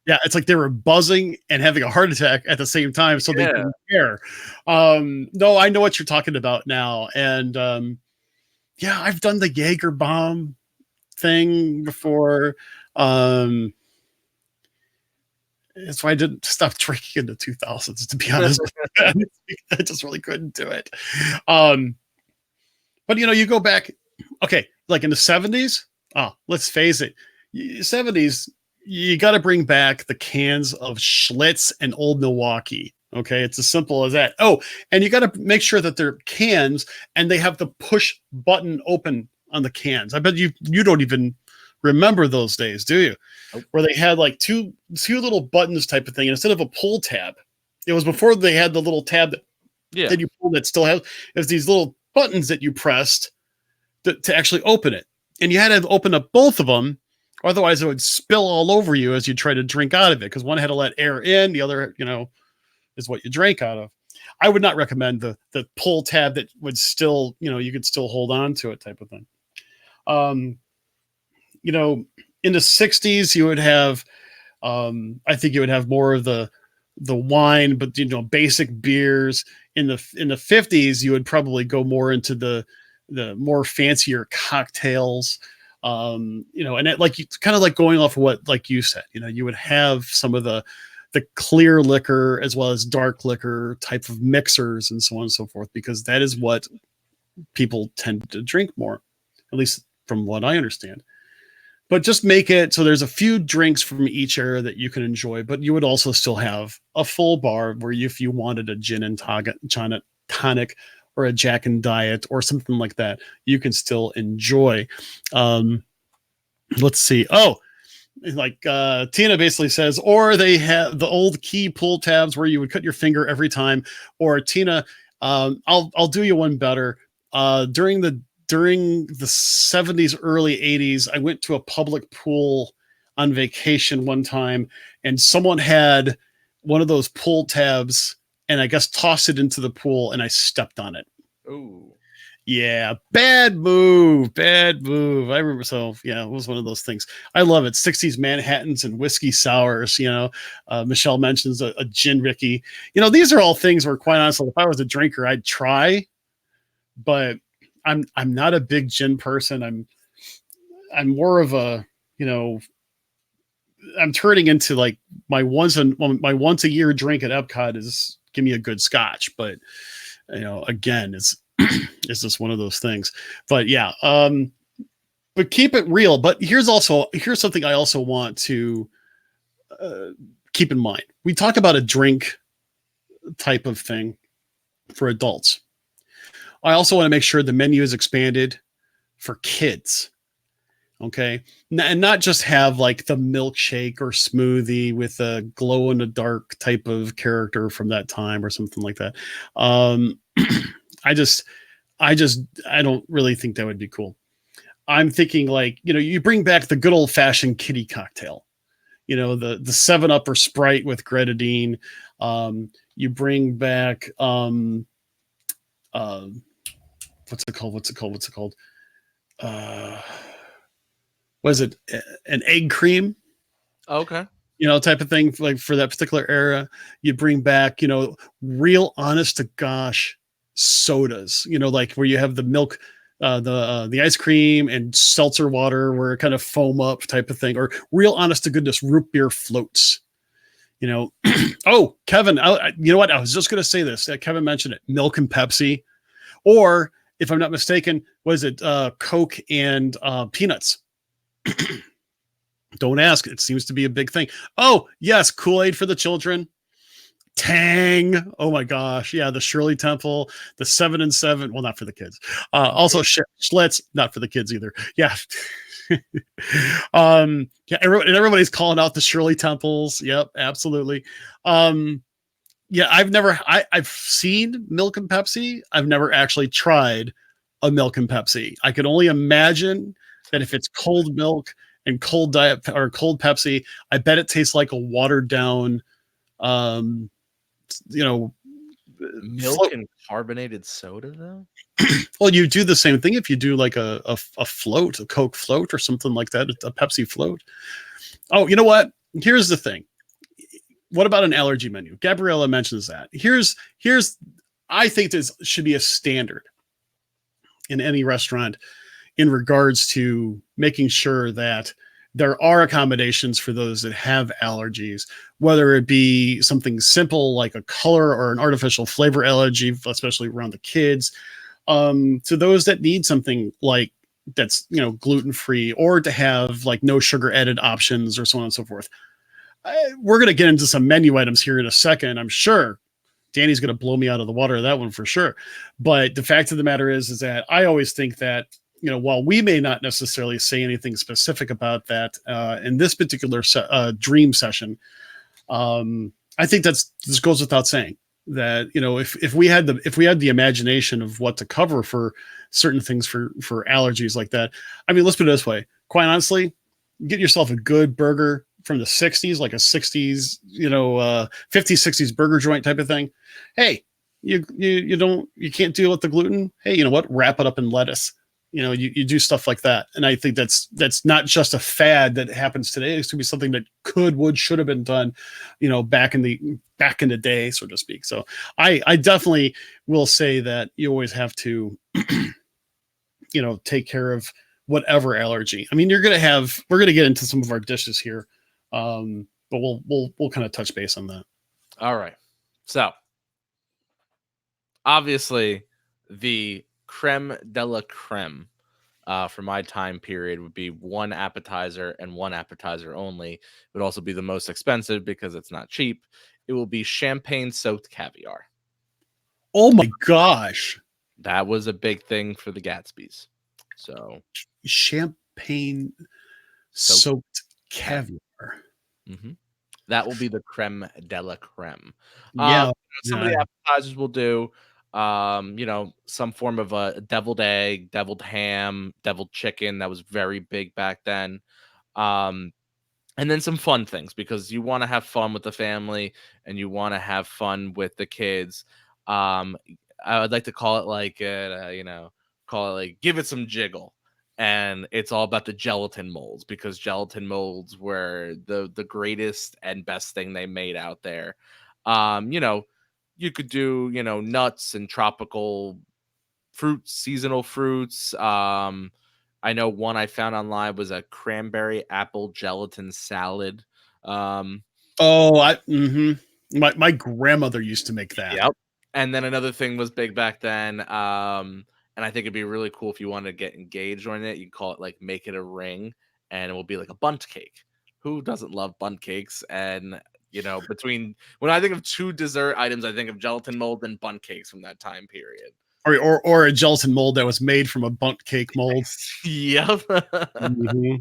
S1: yeah, it's like they were buzzing and having a heart attack at the same time, so they
S3: Yeah.
S1: didn't care. No, I know what you're talking about now, and yeah, I've done the Jaeger bomb thing before. Um, that's why I didn't stop drinking in the 2000s, to be honest. I just really couldn't do it. Um, but you know, you go back, okay, like in the 70s. Oh, let's face it, 70s. You got to bring back the cans of Schlitz and Old Milwaukee. Okay, it's as simple as that. Oh, and you got to make sure that they're cans and they have the push button open on the cans. I bet you don't even remember those days, do you?
S3: Nope.
S1: Where they had like two little buttons type of thing, and instead of a pull tab, it was before they had the little tab
S3: Yeah.
S1: that you pull that still has. It was these little buttons that you pressed to actually open it, and you had to open up both of them, otherwise it would spill all over you as you try to drink out of it. Because one had to let air in, the other, is what you drank out of. I would not recommend the pull tab that would still, you could still hold on to it type of thing. Um, in the 60s, you would have, I think you would have more of the wine, but basic beers. In the 50s, you would probably go more into the more fancier cocktails. And it, like you kind of like going off of what like you said, you would have some of the clear liquor as well as dark liquor type of mixers and so on and so forth, because that is what people tend to drink more, at least from what I understand. But just make it so there's a few drinks from each era that you can enjoy, but you would also still have a full bar where if you wanted a gin and tonic or a Jack and Diet or something like that, you can still enjoy. Let's see. Oh, like Tina basically says, or they have the old key pull tabs where you would cut your finger every time. Or Tina, I'll do you one better. During the 70s, early 80s, I went to a public pool on vacation one time, and someone had one of those pull tabs, and I guess tossed it into the pool, and I stepped on it.
S3: Ooh.
S1: Yeah, bad move, bad move. I remember, so yeah, it was one of those things. I love it. 60s Manhattans and whiskey sours. Michelle mentions a gin Ricky. These are all things where, quite honestly, if I was a drinker, I'd try, but I'm not a big gin person. I'm more of a, I'm turning into like my once a year drink at Epcot is give me a good scotch, but again, it's just one of those things. But yeah, but keep it real. But here's something I also want to keep in mind. We talk about a drink type of thing for adults. I also want to make sure the menu is expanded for kids. Okay. And not just have like the milkshake or smoothie with a glow in the dark type of character from that time or something like that. I don't really think that would be cool. I'm thinking like, you bring back the good old fashioned kiddie cocktail, the 7-Up or Sprite with grenadine. You bring back, what's it called? was it an egg cream,
S3: Okay.
S1: type of thing, like for that particular era. You bring back, real honest to gosh sodas, like where you have the milk, the ice cream and seltzer water where it kind of foam up type of thing, or real honest to goodness root beer floats. Oh, Kevin, you know what? I was just going to say this. Kevin mentioned it. Milk and Pepsi, or if I'm not mistaken, was it Coke and peanuts? Don't ask. It seems to be a big thing. Oh, yes, Kool-Aid for the children. Tang. Oh my gosh. Yeah, the Shirley Temple, the 7 and 7. Well, not for the kids. Also Schlitz, not for the kids either. Yeah. Yeah, everybody's calling out the Shirley Temples. Yep, absolutely. Yeah, I've seen milk and Pepsi. I've never actually tried a milk and Pepsi. I could only imagine that if it's cold milk and cold diet or cold Pepsi, I bet it tastes like a watered down, um, you know,
S3: Milk and carbonated soda, though?
S1: well, you do the same thing if you do like a float, a Coke float or something like that, a Pepsi float. Oh, you know what? Here's the thing. What about an allergy menu? Gabriella mentions that. Here's I think this should be a standard in any restaurant in regards to making sure that there are accommodations for those that have allergies, whether it be something simple like a color or an artificial flavor allergy, especially around the kids, to those that need something like that's gluten free, or to have like no sugar added options or so on and so forth. We're going to get into some menu items here in a second. I'm sure Danny's going to blow me out of the water of that one for sure. But the fact of the matter is that I always think that, while we may not necessarily say anything specific about that in this particular dream session, I think this goes without saying that, if we had the imagination of what to cover for certain things for allergies like that. I mean, let's put it this way. Quite honestly, get yourself a good burger from the 60s, like a 60s, 50s, 60s burger joint type of thing. Hey, you can't deal with the gluten. Hey, you know what? Wrap it up in lettuce. You do stuff like that. And I think that's not just a fad that happens today. It's going to be something that should have been done, back in the day, so to speak. So I definitely will say that you always have to, take care of whatever allergy. I mean, we're going to get into some of our dishes here. But we'll kind of touch base on that.
S3: All right. So obviously the creme de la creme for my time period would be one appetizer and one appetizer only. It would also be the most expensive because it's not cheap. It will be champagne soaked caviar.
S1: Oh my gosh.
S3: That was a big thing for the Gatsby's. So
S1: champagne soaked caviar.
S3: Mm-hmm. That will be the creme de la creme.
S1: Yeah.
S3: Some of the appetizers will do, some form of a deviled egg, deviled ham, deviled chicken. That was very big back then. And then some fun things, because you want to have fun with the family and you want to have fun with the kids. I would like to call it like, give it some jiggle. And it's all about the gelatin molds, because gelatin molds were the greatest and best thing they made out there. You could do, nuts and tropical fruits, seasonal fruits. I know one I found online was a cranberry apple gelatin salad.
S1: My grandmother used to make that.
S3: Yep. And then another thing was big back then. And I think it'd be really cool if you wanted to get engaged on it. You can call it like make it a ring, and it will be like a bundt cake. Who doesn't love bundt cakes? And between when I think of two dessert items, I think of gelatin mold and bundt cakes from that time period.
S1: Or a gelatin mold that was made from a bundt cake mold.
S3: Yep.
S1: Mm-hmm.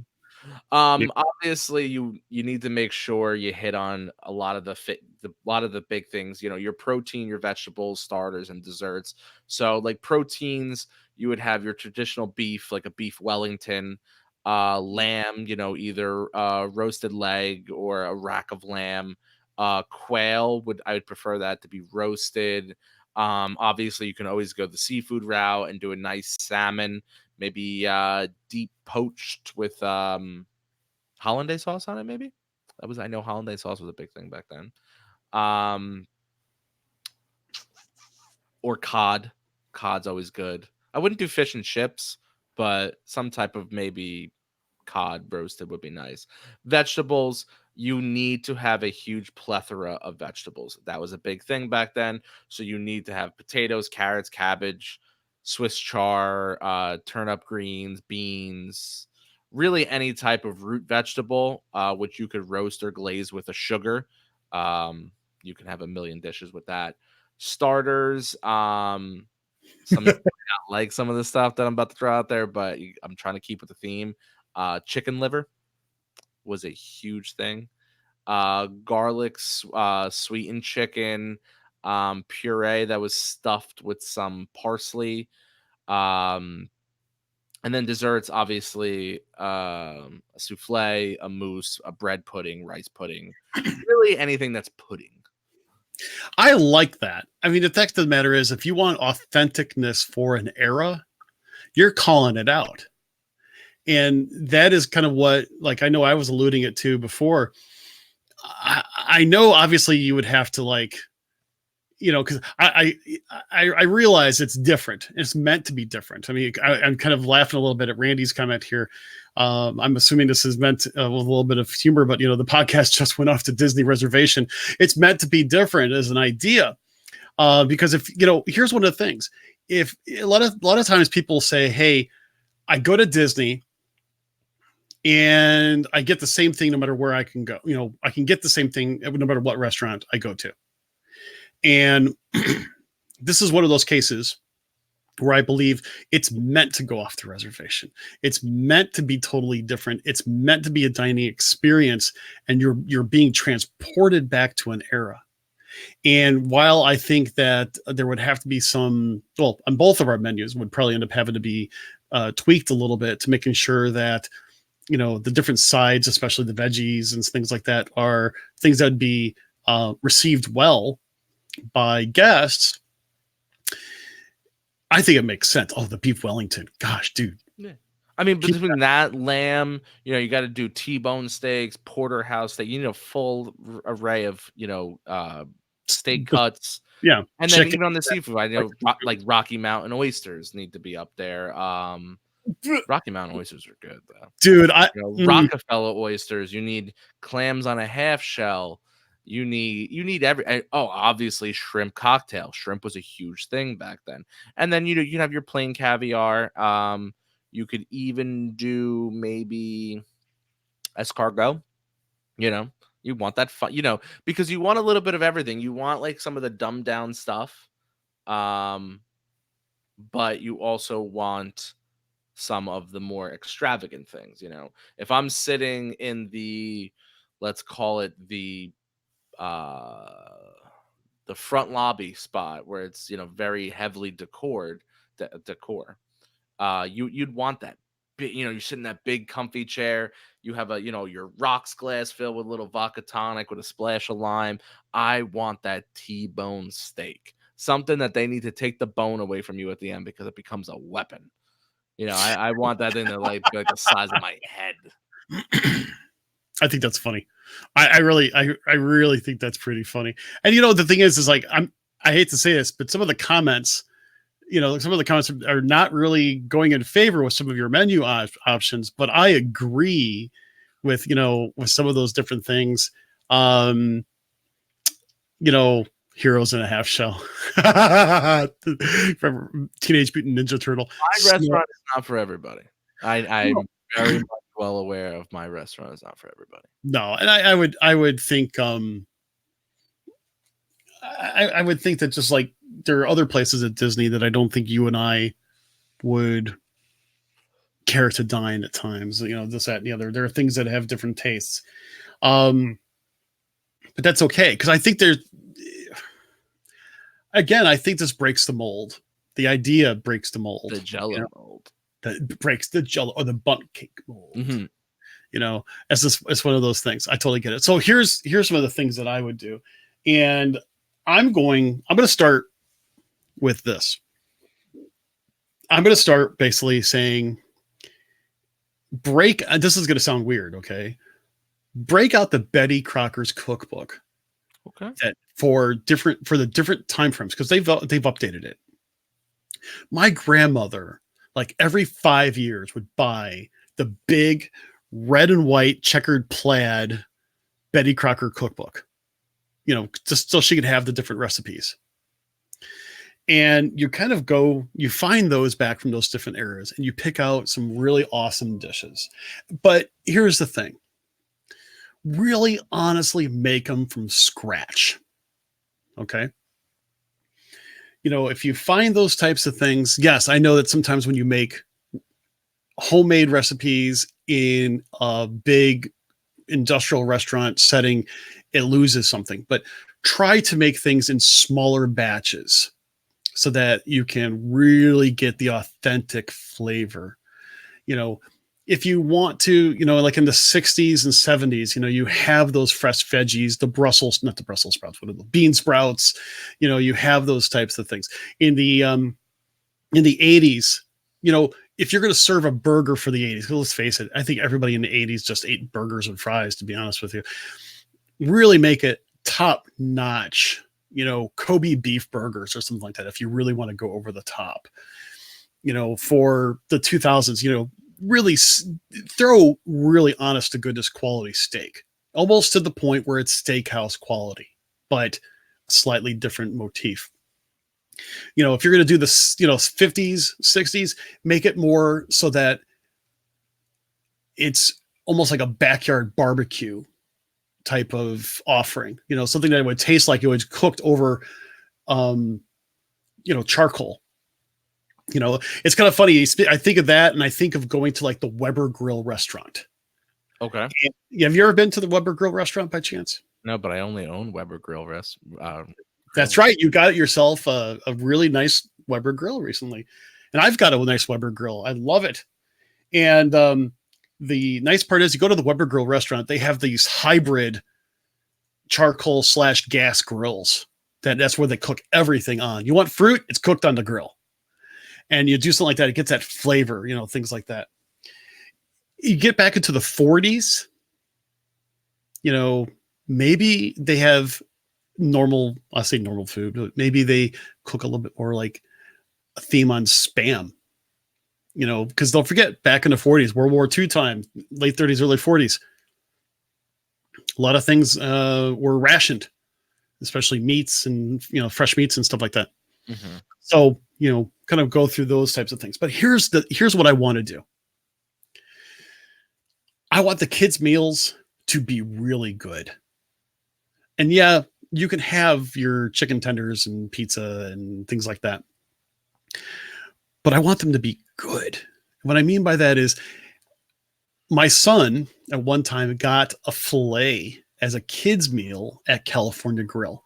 S3: Obviously you need to make sure you hit on a lot of the big things, your protein, your vegetables, starters, and desserts. So like proteins, you would have your traditional beef, like a beef Wellington, lamb, either roasted leg or a rack of lamb. Quail I would prefer that to be roasted. Obviously, you can always go the seafood route and do a nice salmon, maybe deep poached with hollandaise sauce on it. Maybe I know hollandaise sauce was a big thing back then. Um, or cod. Cod's always good. I wouldn't do fish and chips, but some type of maybe cod roasted would be nice. Vegetables, you need to have a huge plethora of vegetables. That was a big thing back then. So you need to have potatoes, carrots, cabbage, Swiss chard, turnip greens, beans, really any type of root vegetable, which you could roast or glaze with a sugar. You can have a million dishes with that. Starters, some people might not like some of the stuff that I'm about to throw out there, but I'm trying to keep with the theme. Chicken liver was a huge thing. Garlic sweetened chicken, puree that was stuffed with some parsley. Um, and then desserts, obviously, a souffle, a mousse, a bread pudding, rice pudding, really anything that's pudding.
S1: I like that. I mean, the fact of the matter is, if you want authenticness for an era, you're calling it out. And that is kind of what, like, I know I was alluding it to before. I know obviously you would have to, like, you know, because I realize it's different. It's meant to be different. I mean, I'm kind of laughing a little bit at Randy's comment here. I'm assuming this is meant with a little bit of humor, but, you know, the podcast just went off to Disney Reservation. It's meant to be different as an idea. Because if, you know, here's one of the things. If a lot of times people say, hey, I go to Disney and I get the same thing no matter where I can go. You know, I can get the same thing no matter what restaurant I go to. And this is one of those cases where I believe it's meant to go off the reservation. It's meant to be totally different. It's meant to be a dining experience, and you're being transported back to an era. And while I think that there would have to be some, well, on both of our menus would probably end up having to be tweaked a little bit to making sure that, you know, the different sides, especially the veggies and things like that, are things that would be received well by guests. I think it makes sense. Oh, the beef Wellington. Gosh, dude.
S3: Yeah. I mean, between that lamb, you know, you got to do T-bone steaks, porterhouse steak, you know, full array of, you know, steak cuts.
S1: Yeah.
S3: And then even on the seafood, I know like Rocky Mountain oysters need to be up there. Rocky Mountain oysters are good though.
S1: Dude,
S3: Rockefeller oysters, you need clams on a half shell. You need obviously shrimp cocktail. Shrimp was a huge thing back then. And then you have your plain caviar. You could even do maybe escargot. You know, you want that fun, you know, because you want a little bit of everything. You want like some of the dumbed down stuff. But you also want some of the more extravagant things, you know. If I'm sitting in the, let's call it the front lobby spot where it's, you know, very heavily decor, you'd want that, you know, you sit in that big comfy chair, you have a, you know, your rocks glass filled with a little vodka tonic with a splash of lime. I want that T-bone steak, something that they need to take the bone away from you at the end because it becomes a weapon. You know, I want that thing to like be like the size of my head.
S1: I think that's funny. I really think that's pretty funny. And you know, the thing is like, I hate to say this, but some of the comments, you know, some of the comments are not really going in favor with some of your menu options, but I agree with, you know, with some of those different things. You know, Heroes in a Half Shell from Teenage Mutant Ninja Turtle.
S3: My restaurant is not for everybody. I'm very much well aware of my restaurant is not for everybody.
S1: No, and I would think I would think that just like there are other places at Disney that I don't think you and I would care to dine at times. You know, this, that, and the other. There are things that have different tastes. But that's okay. Because I think again, I think this breaks the mold. The idea breaks the mold.
S3: The Jello mold.
S1: That breaks the Jello or the bundt cake mold.
S3: Mm-hmm.
S1: You know, it's one of those things. I totally get it. So here's some of the things that I would do. And I'm going to start with this. I'm going to start basically saying this is going to sound weird, okay? Break out the Betty Crocker's cookbook.
S3: Okay.
S1: For the different time frames, because they've updated it. My grandmother, like every 5 years, would buy the big red and white checkered plaid Betty Crocker cookbook, just so she could have the different recipes. And you kind of you find those back from those different eras, and you pick out some really awesome dishes. But here's the thing. Really honestly make them from scratch. Okay. If you find those types of things, yes, I know that sometimes when you make homemade recipes in a big industrial restaurant setting, it loses something. But try to make things in smaller batches so that you can really get the authentic flavor. If you want to, like in the 60s and 70s, you have those fresh veggies, not the Brussels sprouts, what are the bean sprouts, you have those types of things. In the 80s, if you're going to serve a burger for the 80s, let's face it, I think everybody in the 80s just ate burgers and fries, to be honest with you. Really make it top notch, Kobe beef burgers or something like that. If you really want to go over the top, for the 2000s, really throw really honest to goodness quality steak, almost to the point where it's steakhouse quality, but slightly different motif. If you're going to do this, 50s, 60s, make it more so that it's almost like a backyard barbecue type of offering, something that would taste like it was cooked over, charcoal. It's kind of funny. I think of that, and I think of going to like the Weber Grill restaurant.
S3: Okay.
S1: Have you ever been to the Weber Grill restaurant by chance?
S3: No, but I only own Weber Grill
S1: That's right. You got yourself a really nice Weber Grill recently, and I've got a nice Weber Grill. I love it. And the nice part is, you go to the Weber Grill restaurant, they have these hybrid charcoal / gas grills. That's where they cook everything on. You want fruit? It's cooked on the grill. And you do something like that, it gets that flavor, things like that. You get back into the 40s, maybe they have I'll say normal food, but maybe they cook a little bit more like a theme on Spam, because don't forget, back in the 40s, World War II time, late 30s, early 40s, a lot of things were rationed, especially meats and, fresh meats and stuff like that.
S3: Mm-hmm.
S1: So, kind of go through those types of things. But here's what I want to do. I want the kids' meals to be really good. And yeah, you can have your chicken tenders and pizza and things like that, but I want them to be good. What I mean by that is, my son at one time got a filet as a kid's meal at California Grill,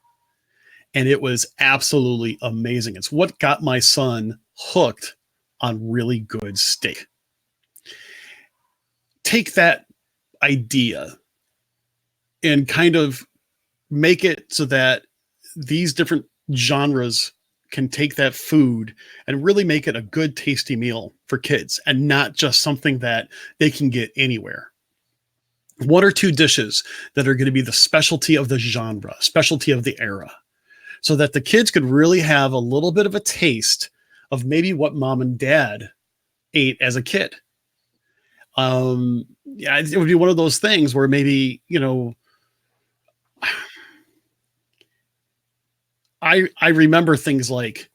S1: and it was absolutely amazing. It's what got my son hooked on really good steak. Take that idea and kind of make it so that these different genres can take that food and really make it a good, tasty meal for kids, and not just something that they can get anywhere. 1 or 2 dishes that are going to be the specialty of the genre, specialty of the era, so that the kids could really have a little bit of a taste of maybe what mom and dad ate as a kid. Yeah, it would be one of those things where maybe, I remember things like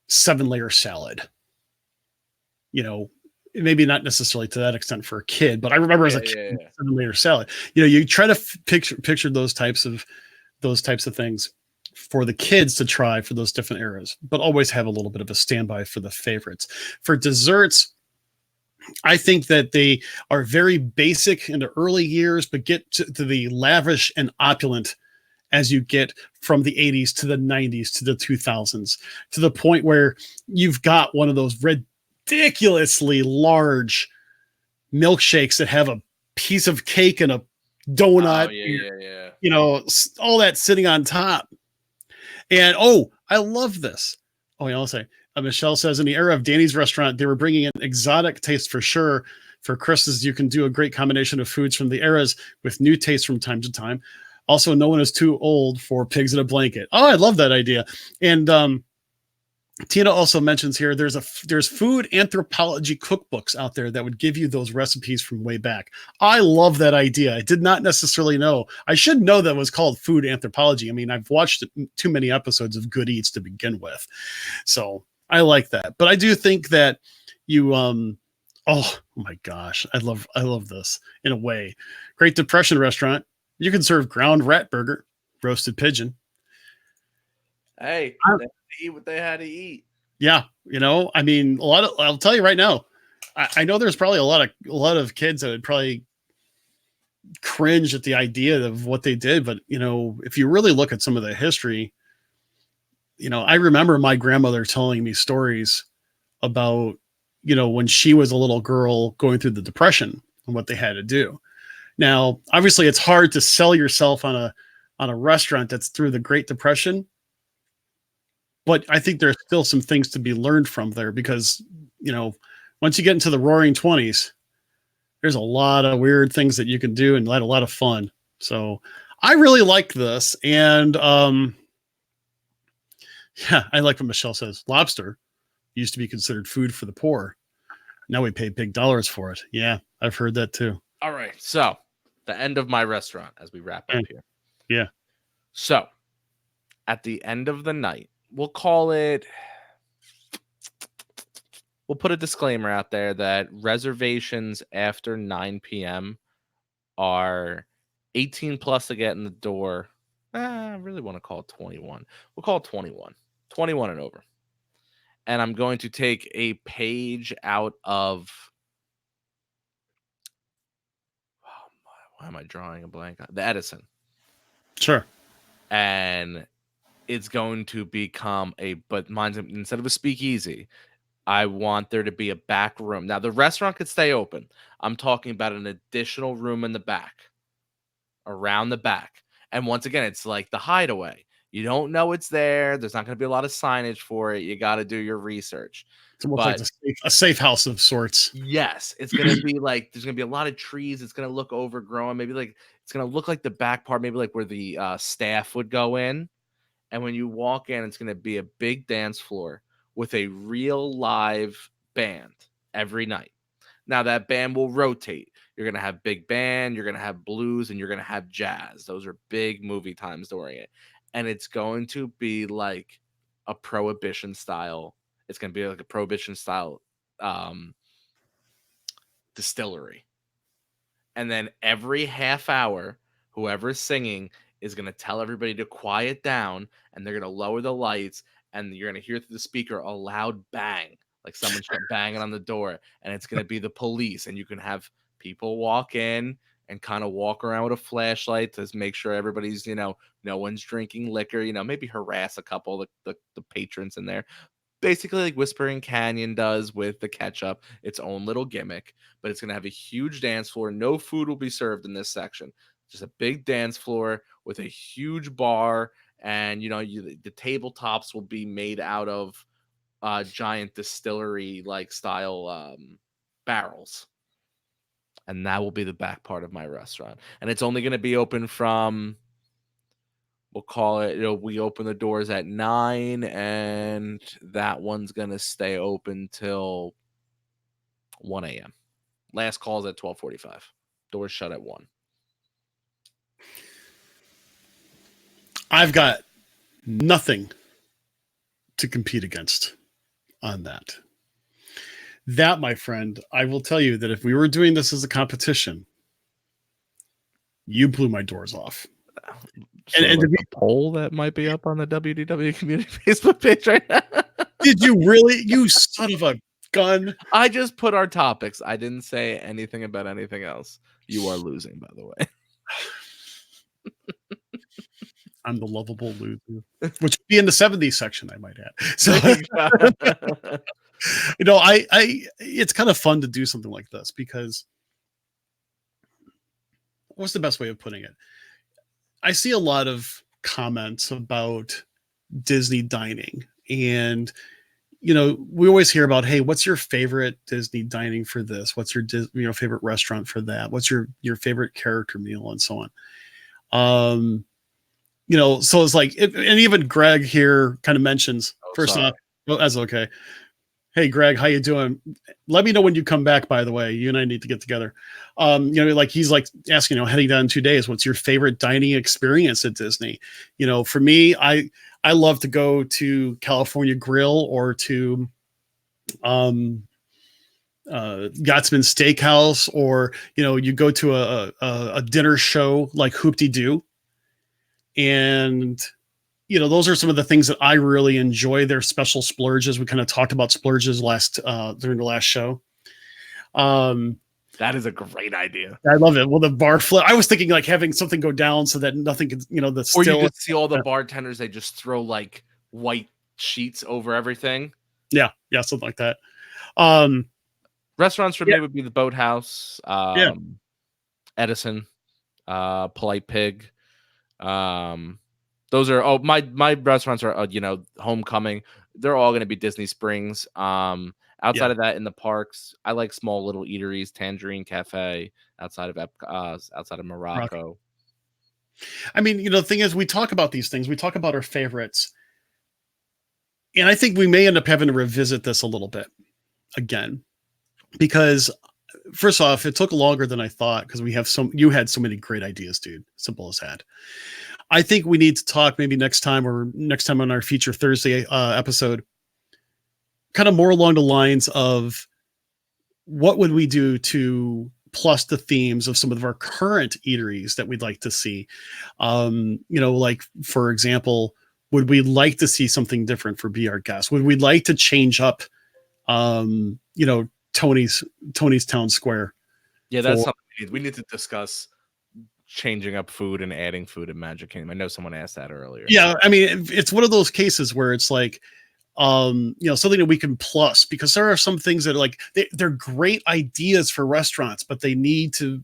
S1: 7-layer salad, maybe not necessarily to that extent for a kid, but I remember as a kid, 7-layer salad. You try to picture those types of things for the kids to try for those different eras, but always have a little bit of a standby for the favorites. For desserts, I think that they are very basic in the early years, but get to the lavish and opulent as you get from the 80s to the 90s to the 2000s, to the point where you've got one of those ridiculously large milkshakes that have a piece of cake and a donut, all that sitting on top. And I love this. Oh, yeah, I'll say. Michelle says, in the era of Danny's restaurant, they were bringing in exotic taste for sure. For Chris's, you can do a great combination of foods from the eras with new tastes from time to time. Also, no one is too old for pigs in a blanket. Oh, I love that idea. And Tina also mentions here there's food anthropology cookbooks out there that would give you those recipes from way back. I love that idea. I did not necessarily know. I should know that it was called food anthropology. I mean, I've watched too many episodes of Good Eats to begin with. So I like that. But I do think that you oh my gosh, I love this in a way. Great Depression restaurant. You can serve ground rat burger, roasted pigeon.
S3: Hey, they had to eat what they had to eat.
S1: Yeah, I mean, I'll tell you right now, I know there's probably a lot of kids that would probably cringe at the idea of what they did, but if you really look at some of the history, I remember my grandmother telling me stories about, when she was a little girl going through the Depression and what they had to do. Now, obviously it's hard to sell yourself on a restaurant that's through the Great Depression, but I think there's still some things to be learned from there because, once you get into the roaring 20s, there's a lot of weird things that you can do and a lot of fun. So I really like this. And yeah, I like what Michelle says. Lobster used to be considered food for the poor. Now we pay big dollars for it. Yeah, I've heard that too.
S3: All right. So the end of my restaurant as we wrap up here.
S1: Yeah.
S3: So at the end of the night, we'll put a disclaimer out there that reservations after 9 p.m. are 18 plus to get in the door. I really want to call it 21. We'll call it 21. 21 and over. And I'm going to take a page out of... why am I drawing a blank? The Edison.
S1: Sure.
S3: And it's going to become but mine's, instead of a speakeasy, I want there to be a back room. Now, the restaurant could stay open. I'm talking about an additional room in the back, around the back. And once again, it's like the hideaway. You don't know it's there. There's not going to be a lot of signage for it. You got to do your research.
S1: It's almost like a safe house of sorts.
S3: Yes, it's going to be like, there's going to be a lot of trees. It's going to look overgrown. Maybe like, it's going to look like the back part, maybe like where the staff would go in. And when you walk in, it's going to be a big dance floor with a real live band every night. Now, that band will rotate. You're going to have big band, you're going to have blues, and you're going to have jazz. Those are big movie times during it. And it's going to be like a prohibition style. It's going to be like a prohibition style distillery. And then every half hour, whoever's singing is going to tell everybody to quiet down, and they're going to lower the lights, and you're going to hear through the speaker a loud bang, like someone's banging on the door, and it's going to be the police. And you can have people walk in and kind of walk around with a flashlight to make sure everybody's, no one's drinking liquor, maybe harass a couple of the patrons in there. Basically like Whispering Canyon does with the ketchup, its own little gimmick, but it's going to have a huge dance floor. No food will be served in this section. Just a big dance floor with a huge bar, and the tabletops will be made out of giant distillery like style barrels, and that will be the back part of my restaurant. And it's only going to be open from, we'll call it, we open the doors at 9, and that one's going to stay open till 1 a.m. Last call's at 12:45. Doors shut at 1.
S1: I've got nothing to compete against on that. That, my friend, I will tell you that if we were doing this as a competition, you blew my doors off.
S3: So and like a poll that might be up on the WDW community Facebook page right now.
S1: Did you really? You son of a gun.
S3: I just put our topics. I didn't say anything about anything else. You are losing, by the way.
S1: I'm the lovable loser, which would be in the 70s section, I might add. So, it's kind of fun to do something like this because what's the best way of putting it? I see a lot of comments about Disney dining And we always hear about, hey, what's your favorite Disney dining for this? What's your favorite restaurant for that? What's your favorite character meal, and so on. So it's like, and even Greg here kind of mentions, first off, well, that's okay. Hey, Greg, how you doing? Let me know when you come back, by the way. You and I need to get together. Like he's like asking, heading down in 2 days, what's your favorite dining experience at Disney? For me, I love to go to California Grill or to Yachtsman Steakhouse, or, you go to a dinner show like Hoop-de-Doo. And those are some of the things that I really enjoy. Their special splurges. We kind of talked about splurges during the last show.
S3: That is a great idea.
S1: I love it. Well, the bar flip. I was thinking like having something go down so that nothing could,
S3: or you just see all the bartenders. They just throw like white sheets over everything.
S1: Yeah, something like that.
S3: Restaurants for me would be the Boathouse, Edison, Polite Pig. Those are my restaurants are Homecoming. They're all going to be Disney Springs. Outside of that, in the parks, I like small little eateries, Tangerine Cafe outside of Morocco.
S1: I mean, the thing is, we talk about these things. We talk about our favorites, and I think we may end up having to revisit this a little bit again, because first off, it took longer than I thought because you had so many great ideas, dude. Simple as that. I think we need to talk maybe next time on our Feature Thursday episode, kind of more along the lines of what would we do to plus the themes of some of our current eateries that we'd like to see. Like, for example, would we like to see something different for Be Our Guest? Would we like to change up, Tony's Town Square?
S3: Yeah, that's something we need to discuss. Changing up food and adding food in Magic Kingdom. I know someone asked that earlier.
S1: Yeah, I mean, it's one of those cases where it's like, something that we can plus, because there are some things that are like they're great ideas for restaurants, but they need to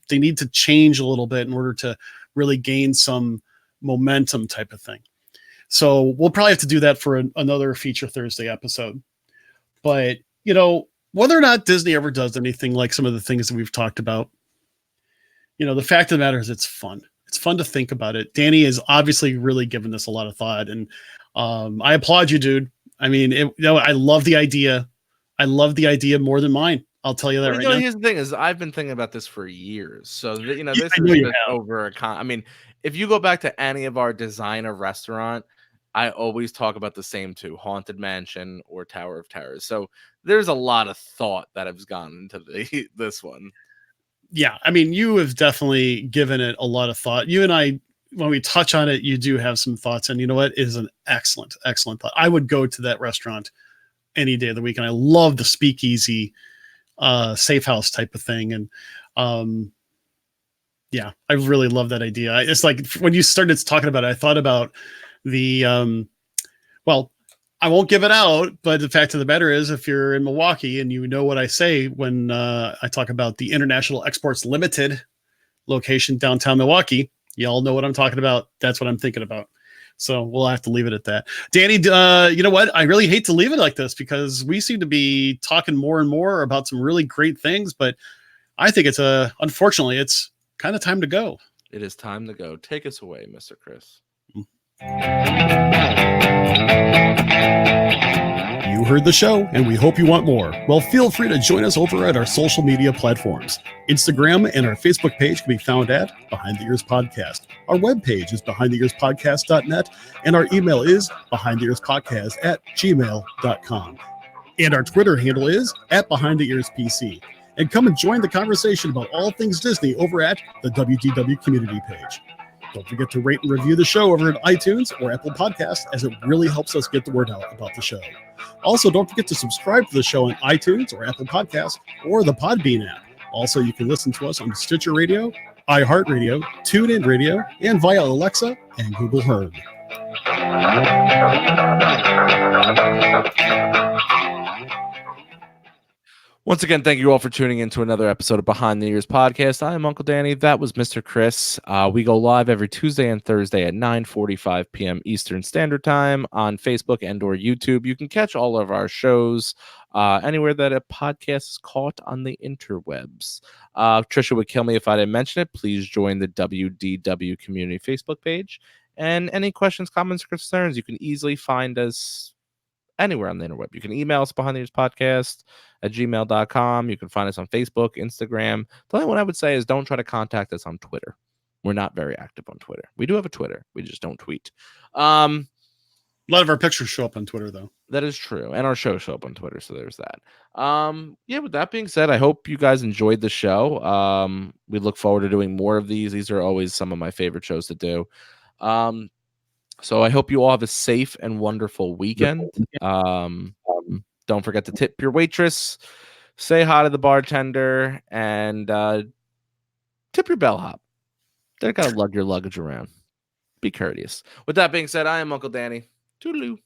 S1: change a little bit in order to really gain some momentum, type of thing. So we'll probably have to do that for another Feature Thursday episode. But whether or not Disney ever does anything like some of the things that we've talked about, the fact of the matter is it's fun. It's fun to think about it. Danny is obviously really given this a lot of thought, and I applaud you, dude. I mean, I love the idea. I love the idea more than mine. I'll tell you that right now.
S3: Here's the thing: is I've been thinking about this for years. So this is just over I mean, if you go back to any of our designer restaurant, I always talk about the same two: Haunted Mansion or Tower of Terrors. So there's a lot of thought that has gone into this one.
S1: Yeah, I mean, you have definitely given it a lot of thought. You and I, when we touch on it, you do have some thoughts, and you know what? It is an excellent thought. I would go to that restaurant any day of the week, and I love the speakeasy, safe house type of thing. And I really love that idea. It's like when you started talking about it, I thought about the I won't give it out, but the fact of the matter is, if you're in Milwaukee and you know what I say when I talk about the International Exports Limited location downtown Milwaukee, y'all know what I'm talking about. That's what I'm thinking about. So we'll have to leave it at that. Danny, you know what? I really hate to leave it like this because we seem to be talking more and more about some really great things, but I think unfortunately, it's kind of time to go.
S3: It is time to go. Take us away, Mr. Chris.
S1: You heard the show, and we hope you want more. Well, feel free to join us over at our social media platforms. Instagram and our Facebook page can be found at Behind the Ears Podcast. Our webpage is behindtheearspodcast.net, and our email is behindtheearspodcast@gmail.com. And our Twitter handle is @BehindTheEarsPC. And come and join the conversation about all things Disney over at the WDW community page. Don't forget to rate and review the show over at iTunes or Apple Podcasts, as it really helps us get the word out about the show. Also, don't forget to subscribe to the show on iTunes or Apple Podcasts or the Podbean app. Also, you can listen to us on Stitcher Radio, iHeartRadio, TuneIn Radio, and via Alexa and Google Home.
S3: Once again, thank you all for tuning in to another episode of Behind the Ears podcast. I am Uncle Danny. That was Mr. Chris. We go live every Tuesday and Thursday at 9:45 p.m. Eastern Standard Time on Facebook and or YouTube. You can catch all of our shows anywhere that a podcast is caught on the interwebs. Trisha would kill me if I didn't mention it. Please join the WDW community Facebook page. And any questions, comments, or concerns, you can easily find us anywhere on the interweb. You can email us behind the ears podcast at gmail.com. You can find us on Facebook, Instagram. The only one I would say is don't try to contact us on Twitter. We're not very active on Twitter. We do have a Twitter. We just don't tweet.
S1: A lot of our pictures show up on Twitter, though.
S3: That is true. And our shows show up on Twitter. So there's that. Yeah, with that being said, I hope you guys enjoyed the show. We look forward to doing more of these. These are always some of my favorite shows to do. So I hope you all have a safe and wonderful weekend. Don't forget to tip your waitress, say hi to the bartender, and tip your bellhop. They're going to lug your luggage around. Be courteous. With that being said, I am Uncle Danny. Toodaloo.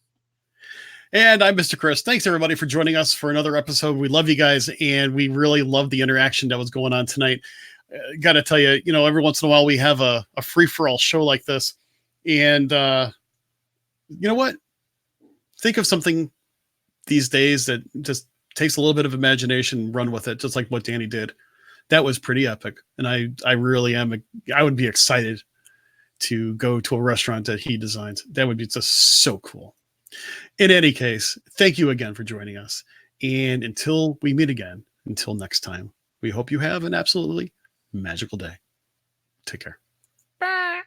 S1: And I'm Mr. Chris. Thanks, everybody, for joining us for another episode. We love you guys, and we really love the interaction that was going on tonight. Got to tell you, every once in a while we have a free-for-all show like this. And you know what? Think of something these days that just takes a little bit of imagination, run with it, just like what Danny did. That was pretty epic. And I really am. I would be excited to go to a restaurant that he designed. That would be just so cool. In any case, thank you again for joining us. And until we meet again, until next time, we hope you have an absolutely magical day. Take care.
S3: Bye.